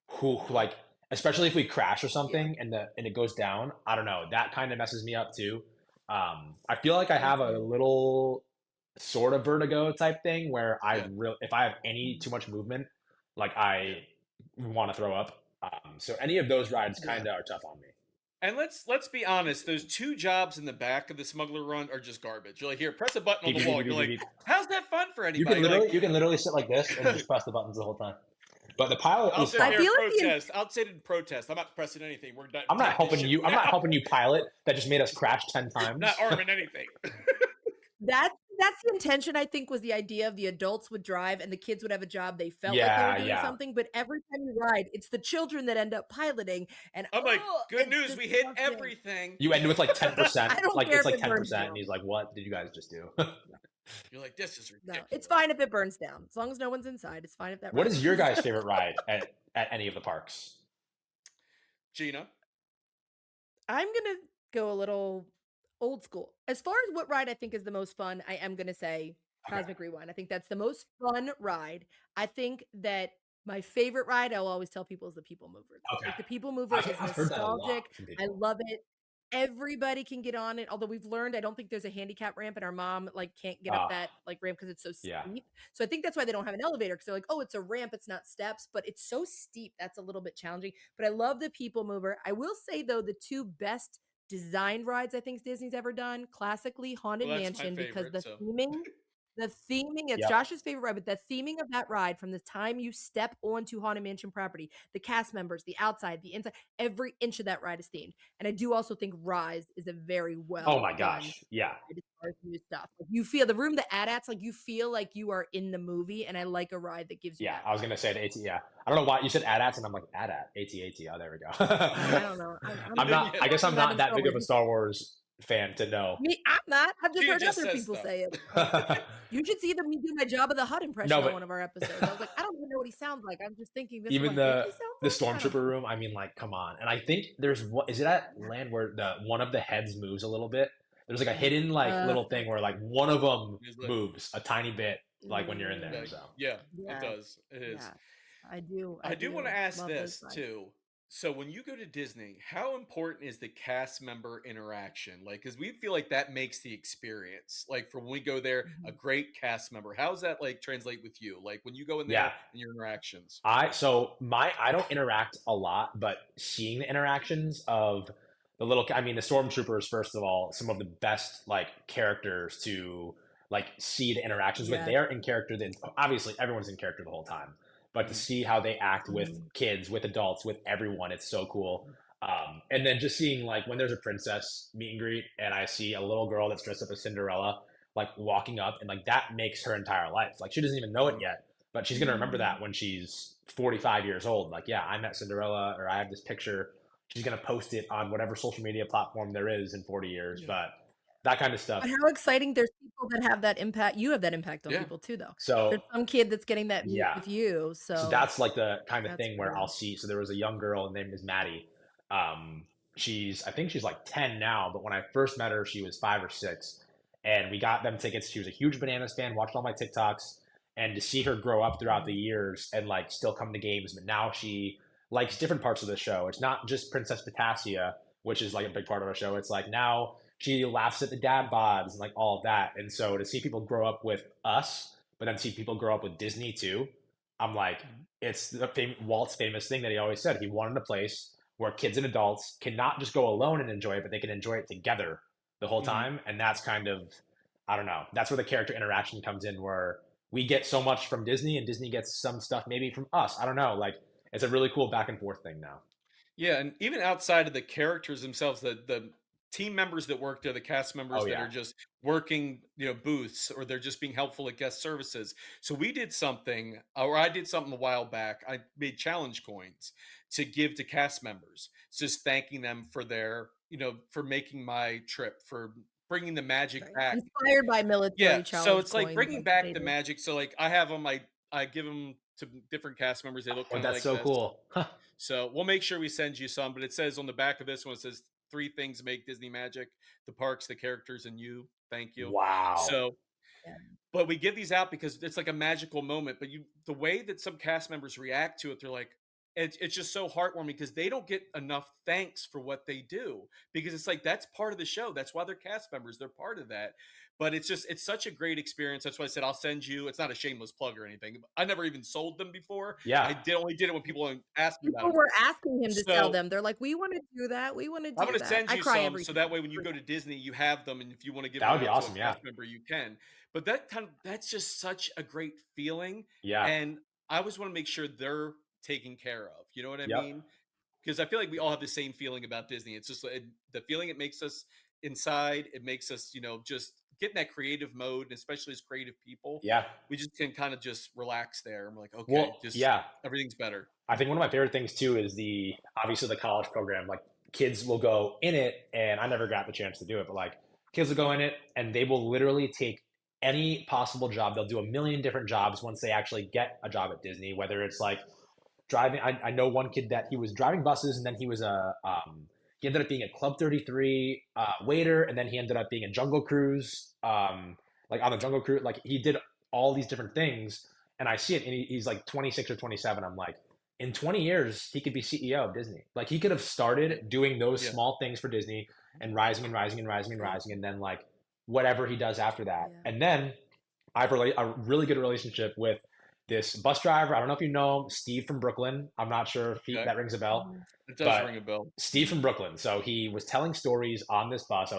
who like, especially if we crash or something and it goes down. I don't know. That kind of messes me up too. I feel like I have a little sort of vertigo type thing where if I have any too much movement, like I want to throw up. So any of those rides kind of are tough on me. And let's be honest, those 2 jobs in the back of the Smuggler Run are just garbage. You're like, here, press a button on the wall. You're like, how's that fun for anybody? You can literally sit like this and just press the buttons the whole time. But the pilot I'll is sit fun. there and protest. I'll sit in protest. I'm not pressing anything. We're done. I'm not helping you. I'm not helping you, pilot. That just made us crash 10 times. Not arming anything. That's the intention, I think, was the idea of the adults would drive and the kids would have a job. They felt like they were doing something, but every time you ride, it's the children that end up piloting. And I'm like, good news, we hit everything. You end with like 10%. Like it's like 10%, down. and he's like, "What did you guys just do?" You're like, this is ridiculous. No, it's fine if it burns down, as long as no one's inside. It's fine if that. What is your guys' favorite ride at any of the parks? Gina, I'm gonna go a little old school. As far as what ride I think is the most fun, I am gonna say Cosmic Rewind. I think that's the most fun ride. I think that my favorite ride, I'll always tell people, is the People Mover. Okay. Like the People Mover is nostalgic. I love it. Everybody can get on it. Although we've learned, I don't think there's a handicap ramp, and our mom like can't get up that like ramp because it's so steep. So I think that's why they don't have an elevator, because they're like, oh, it's a ramp, it's not steps, but it's so steep that's a little bit challenging. But I love the People Mover. I will say though, the 2 best designed rides I think Disney's ever done, classically Haunted Mansion, because the theming The theming, it's Yep. Josh's favorite ride, but the theming of that ride from the time you step onto Haunted Mansion property, the cast members, the outside, the inside, every inch of that ride is themed. And I do also think Rise is a very Oh well my done gosh. Yeah. ride as far as new stuff. Like you feel the room, the AT-ATs, like you feel like you are in the movie, and I like a ride that gives you Yeah. that I was vibe. gonna say the AT. Yeah. I don't know why you said AT-ATs, and I'm like AT-AT, AT-AT. Oh, there we go. I don't know. I'm not. Yeah. I guess I'm I'm not not in that Star big Wars. of a Star Wars fan to know. Me, I'm not. I've just Gia heard just other says people stuff. say it. So you should see them me do my Jabba the Hutt impression No, on one but of our episodes. I was like, I don't even know what he sounds like. I'm just thinking this is even what I think he sounds the like. I don't stormtrooper know. room. I mean, like, come on. And I think there's what is it at land where the one of the heads moves a little bit. There's like a hidden like little thing where like one of them He's like, moves a tiny bit, like when you're in there. like, So yeah, it Yeah, does. It is. yeah. I do. I I do want to do ask love those this vibes. too. So when you go to Disney, how important is the cast member interaction? Like, because we feel like that makes the experience. Like, for when we go there, a Mhm. great cast member. How does that like translate with you? Like when you go in yeah, there and your interactions. I don't interact a lot, but seeing the interactions of the little I mean the stormtroopers first of all, some of the best like characters to like see the interactions with. Yes. They're in character then obviously everyone's in character the whole time. But to Mhm. see how they act with Mhm. kids, with adults, with everyone, it's so cool. And then just seeing like when there's a princess meet and greet and I see a little girl that's dressed up as Cinderella like walking up and like that makes her entire life. Like she doesn't even know it Mhm. yet, but she's gonna remember Mhm. that when she's 45 years old. Like, yeah, I met Cinderella, or I have this picture. She's gonna post it on whatever social media platform there is in 40 years. Yeah. But that kind of But stuff. how exciting there's people that have that impact. You have that impact on Yeah. people too, though. So There's some kid that's getting that meet yeah, with you, so so that's like the kind of that's thing where I'll cool. see. So there was a young girl named is Maddie. Um, I think she's like 10 now, but when I first met her, she was 5 or 6, and we got them tickets. She was a huge Bananas fan, watched all my TikToks, and to see her grow up throughout the Mhm. years and like still come to games, but now she likes different parts of the show. It's not just Princess Potassia, which is like a big part of our show. It's like now she laughs at the dad bods and like all of that. And so to see people grow up with us, but then see people grow up with Disney too, I'm like, Mhm. it's the Walt's famous thing that he always said. He wanted a place where kids and adults can not just go alone and enjoy it, but they can enjoy it together the whole Mhm. time. And that's kind of, I don't know, that's where the character interaction comes in, where we get so much from Disney and Disney gets some stuff maybe from us. I don't know. Like, it's a really cool back and forth thing now. Yeah, and even outside of the characters themselves, the team members that work there, the cast Oh, members that yeah. are just working, booths, or they're just being helpful at guest services. So we did something, or I did something a while back. I made challenge coins to give to cast members, just thanking them for their, for making my trip, for bringing the magic Right. back. Inspired by Yeah, military so challenge it's like coins, bringing like back they the do. magic. So like I have them, I give them to different cast members. They look Oh, kind of that's like so this. cool. So we'll make sure we send you some, but it says on the back of this one, it says three things make Disney magic: the parks, the characters, and you. Thank you. Wow. So, Yeah. but we give these out because it's like a magical moment. But the way that some cast members react to it, they're like, it's just so heartwarming because they don't get enough thanks for what they do, because it's like that's part of the show. That's why they're cast members. They're part of that. But it's such a great experience. That's why I said I'll send you. It's not a shameless plug or anything. I never even sold them before. Yeah. I only did it when people asked me about People them. were asking him to sell So them. They're like, "We wanna do that. We wanna I'm do gonna that." send I you cry some every so that time. way when you go to Disney, you have them, and if you want to give That them would be out to a awesome. Yeah. cast member, you can. But that's just such a great feeling, Yeah. and I always want to make sure they're taken care of. You know what I Yep. mean? Because I feel like we all have the same feeling about Disney. It's just the feeling it makes us inside. It makes us, just get in that creative mode, and especially as creative people, Yeah. we just can kind of just relax there. And we're like, okay, Well, just yeah. everything's better. I think one of my favorite things too is the obviously the college program. Like kids will go in it, and I never got the chance to do it, but like kids will go in it and they will literally take any possible job. They'll do a million different jobs once they actually get a job at Disney, whether it's like driving. I know one kid that he was driving buses, and then he ended up being a Club 33 waiter, and then he ended up being a Jungle Cruise, like on the Jungle Cruise. Like he did all these different things, and I see it, and he's like 26 or 27. I'm like, in 20 years, he could be CEO of Disney. Like he could have started doing those Yeah. small things for Disney and rising and rising and rising and rising, and then like whatever he does after that, Yeah. and then I've a really good relationship with this bus driver. I don't know if you know him, Steve from Brooklyn. I'm not sure if Okay, that rings a bell, Mhm. it does but ring a bell. Steve from Brooklyn. So he was telling stories on this bus. It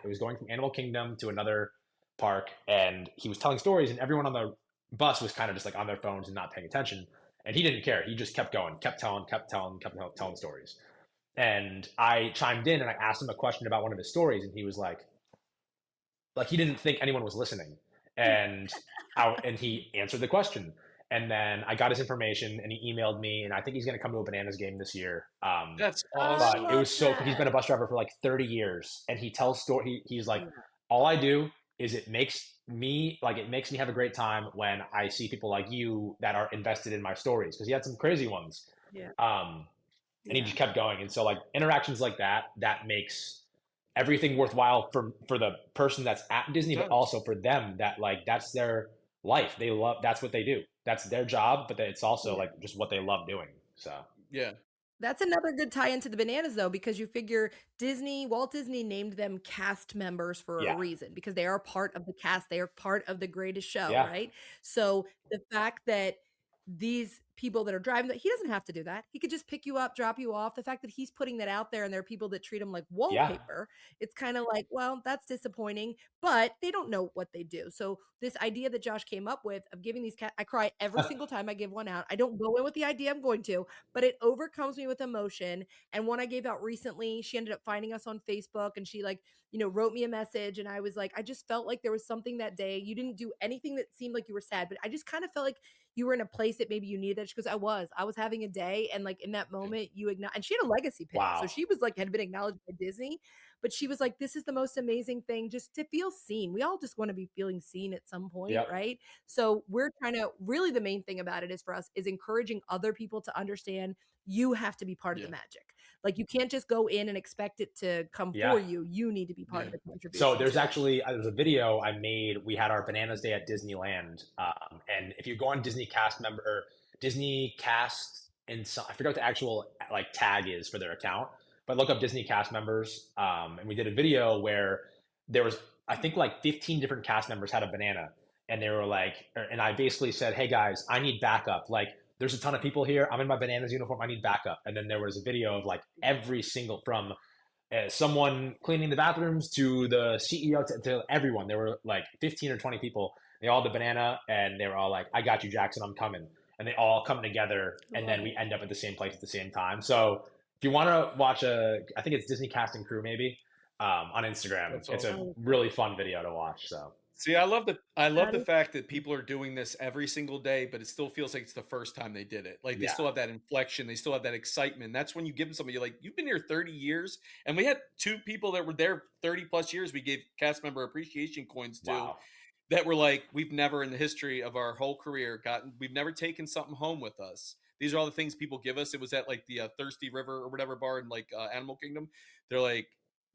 was going from Animal Kingdom to another park, and he was telling stories, and everyone on the bus was kind of just like on their phones and not paying attention. And he didn't care. He just kept going, kept telling stories. And I chimed in and I asked him a question about one of his stories, and he was like he didn't think anyone was listening, and he answered the question. And then I got his information, and he emailed me, and I think he's going to come to a Bananas game this year. That's I But awesome. it was love he's been a that. bus driver for like 30 years, and he tells he's like, all I do is it makes me have a great time when I see people like you that are invested in my stories, because he had some crazy ones. Yeah. And he just kept going. And so like interactions like that makes everything worthwhile for the person that's at Disney, but Does. also for them, that like that's their life. They love, that's what they do. That's their job, but it's also Yeah. like just what they love doing. So Yeah. That's another good tie into the Bananas, though, because you figure Walt Disney named them cast members for a yeah, reason, because they are part of the cast. They are part of the greatest show, yeah, right? So the fact that these people that are driving that, he doesn't have to do that. He could just pick you up, drop you off. The fact that he's putting that out there and there are people that treat him like yeah. wallpaper, it's kind of like, well, that's disappointing, but they don't know what they do. So this idea that Josh came up with of giving these I cry every single time I give one out. I don't go in with the idea I'm going to, but it overcomes me with emotion. And one I gave out recently, she ended up finding us on Facebook, and she like, wrote me a message, and I was like, I just felt like there was something that day. You didn't do anything that seemed like you were sad, but I just kind of felt like you were in a place that maybe you needed that. She goes, I was having a day, and like in that moment you acknowledge. And she had a legacy pin, so Wow. she was like, had been acknowledged by Disney, but she was like, this is the most amazing thing, just to feel seen. We all just want to be feeling seen at some point, Yep. right? So we're trying to, really the main thing about it is for us is encouraging other people to understand you have to be part of Yeah. the magic. Like you can't just go in and expect it to come Yeah. for you. You need to be part Yeah. of the contribution. So there's too. actually there's a video I made. We had our Bananas Day at Disneyland, and if you go on Disney Cast member or Disney Cast, and so, I forget what the actual like tag is for their account, but look up Disney Cast members, and we did a video where there was, I think, like 15 different cast members had a banana, and they were like, and I basically said, hey guys, I need backup. Like there's a ton of people here. I'm in my Bananas uniform. I need backup. And then there was a video of like every single, from someone cleaning the bathrooms to the CEO to everyone. There were like 15 or 20 people. They all had the banana, and they were all like, I got you, Jackson, I'm coming. And they all come together, and then we end up at the same place at the same time. So if you want to watch I think it's Disney Cast and Crew maybe, on Instagram. That's It's a awesome. really fun video to watch. So See, I love That the is fact that people are doing this every single day, but it still feels like it's the first time they did it. Like they yeah, still have that inflection, they still have that excitement. That's when you give them somebody, you're like, you've been here 30 years. And we had two people that were there 30 plus years. We gave cast member appreciation coins to, wow, that were like, we've never in the history of our whole career we've never taken something home with us. These are all the things people give us. It was at like the Thirsty River or whatever bar in like Animal Kingdom. They're like,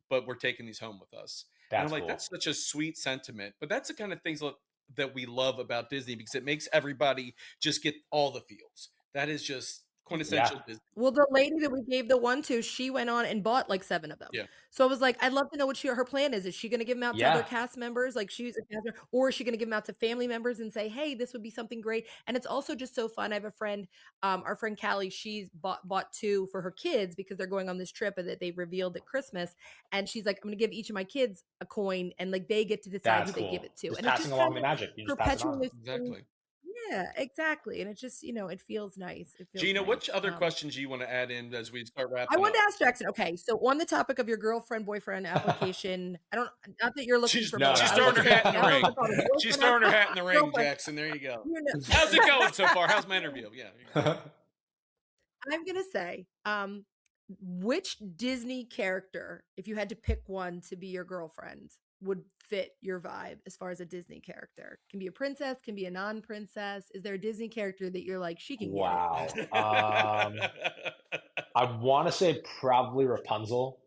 but we're taking these home with us. And I'm that's like, cool. that's such a sweet sentiment. But that's the kind of things that we love about Disney, because it makes everybody just get all the feels. That is just quintessential Disney. Well, the lady that we gave the one to, she went on and bought like 7 of them. Yeah. So I was like, I'd love to know what her plan is. Is she going to give them out to other Yeah, cast members? Like she's a cast member, or is she going to give them out to family members and say, hey, this would be something great? And it's also just so fun. I have a friend, our friend Callie, she's bought 2 for her kids because they're going on this trip that they revealed at Christmas. And she's like, I'm going to give each of my kids a coin, and like they get to decide that's who they give cool. it to. Just And it passing just along kind the of magic. You just pass it perpetuating on. this thing. Exactly. Yeah, exactly. And it just, it feels nice. It feels Gina, nice. which other questions do you want to add in as we start I wrapping wanted up? to ask Jackson. Okay, so on the topic of your girlfriend boyfriend application, I don't, not that you're looking She's for No, more. she's I no. was throwing her just hat in asking. the I don't ring. know if I call it She's boyfriend throwing her or hat in the ring, girlfriend. Jackson. There you go. You know, How's it going so far? How's my interview? Yeah. I'm gonna say, which Disney character, if you had to pick one to be your girlfriend, would fit your vibe as far as a Disney character? Can be a princess, can be a non-princess. Is there a Disney character that you're like, she can get it? Wow. I want to say probably Rapunzel.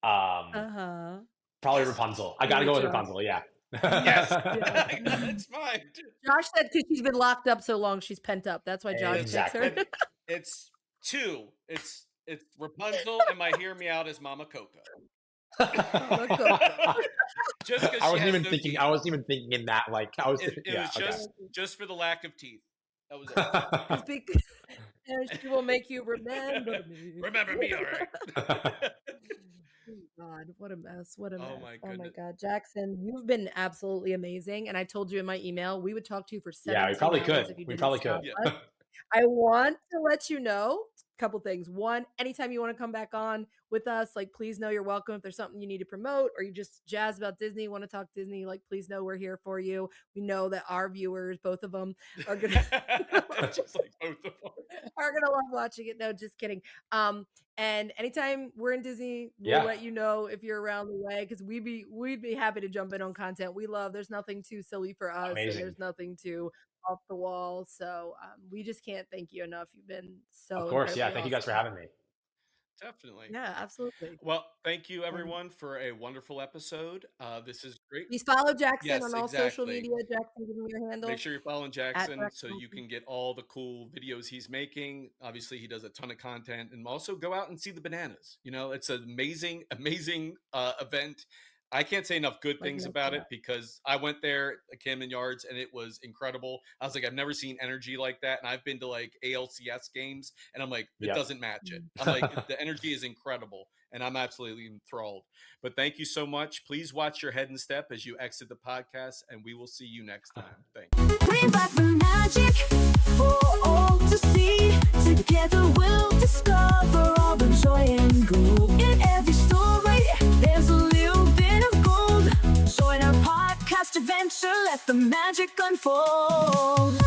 Uh-huh. Probably Rapunzel. I got to Me go with too. Rapunzel. Yeah. Yes. Yeah. That's fine. Josh said because she's been locked up so long, she's pent up. That's why Josh Exactly. picks her. And it's 2. It's Rapunzel, and my hear me out is Mama Coco. Mama Coco. Just because I she wasn't has even no thinking. teeth. I wasn't even thinking in that. Like I was. It Yeah. was just for the lack of teeth. That was it. It's because and she will make you remember me. Remember me, all right. Oh God, what a mess. What a Oh mess. my Oh my goodness. God. Jackson, you've been absolutely amazing. And I told you in my email, we would talk to you for Yeah, we 17 probably hours could. if you We didn't probably stop could. Yeah. us. I want to let you know a couple things. One, anytime you want to come back on with us, like please know you're welcome. If there's something you need to promote or you just jazz about Disney, want to talk Disney, like please know we're here for you. We know that our viewers, both of them, are gonna Just like both of them. are gonna love watching it. No, just kidding. And anytime we're in Disney, we'll Yeah, let you know if you're around the way because we'd be happy to jump in on content. We love. There's nothing too silly for us, and amazing. there's nothing too off the wall. So we just can't thank you enough. You've been Of so course. Yeah. incredibly Thank you guys for awesome. having me. Definitely. Yeah, absolutely. Well, thank you And everyone for a wonderful episode. This is great. please follow Jackson Yes, on all social exactly. media. Jackson, give me your Make handle sure you're following at Jackson so Jackson you Olson. can get all the cool videos he's making. Obviously, he does a ton of content, and also go out and see the bananas. You know, it's an amazing, amazing event. I can't say enough good Like things no about it doubt. because I went there at Camden Yards and it was incredible. I was like, I've never seen energy like that, and I've been to like ALCS games, and I'm like, it Yep. doesn't match it. Mm. I'm like, the energy is incredible, and I'm absolutely enthralled. But thank you so much. Please watch your head and step as you exit the podcast, and we will see you next time. Thank you. Bring back the magic for all to see. Together we'll discover all the joy and glow. In every story, there's a little bit of gold. Join our podcast adventure, let the magic unfold.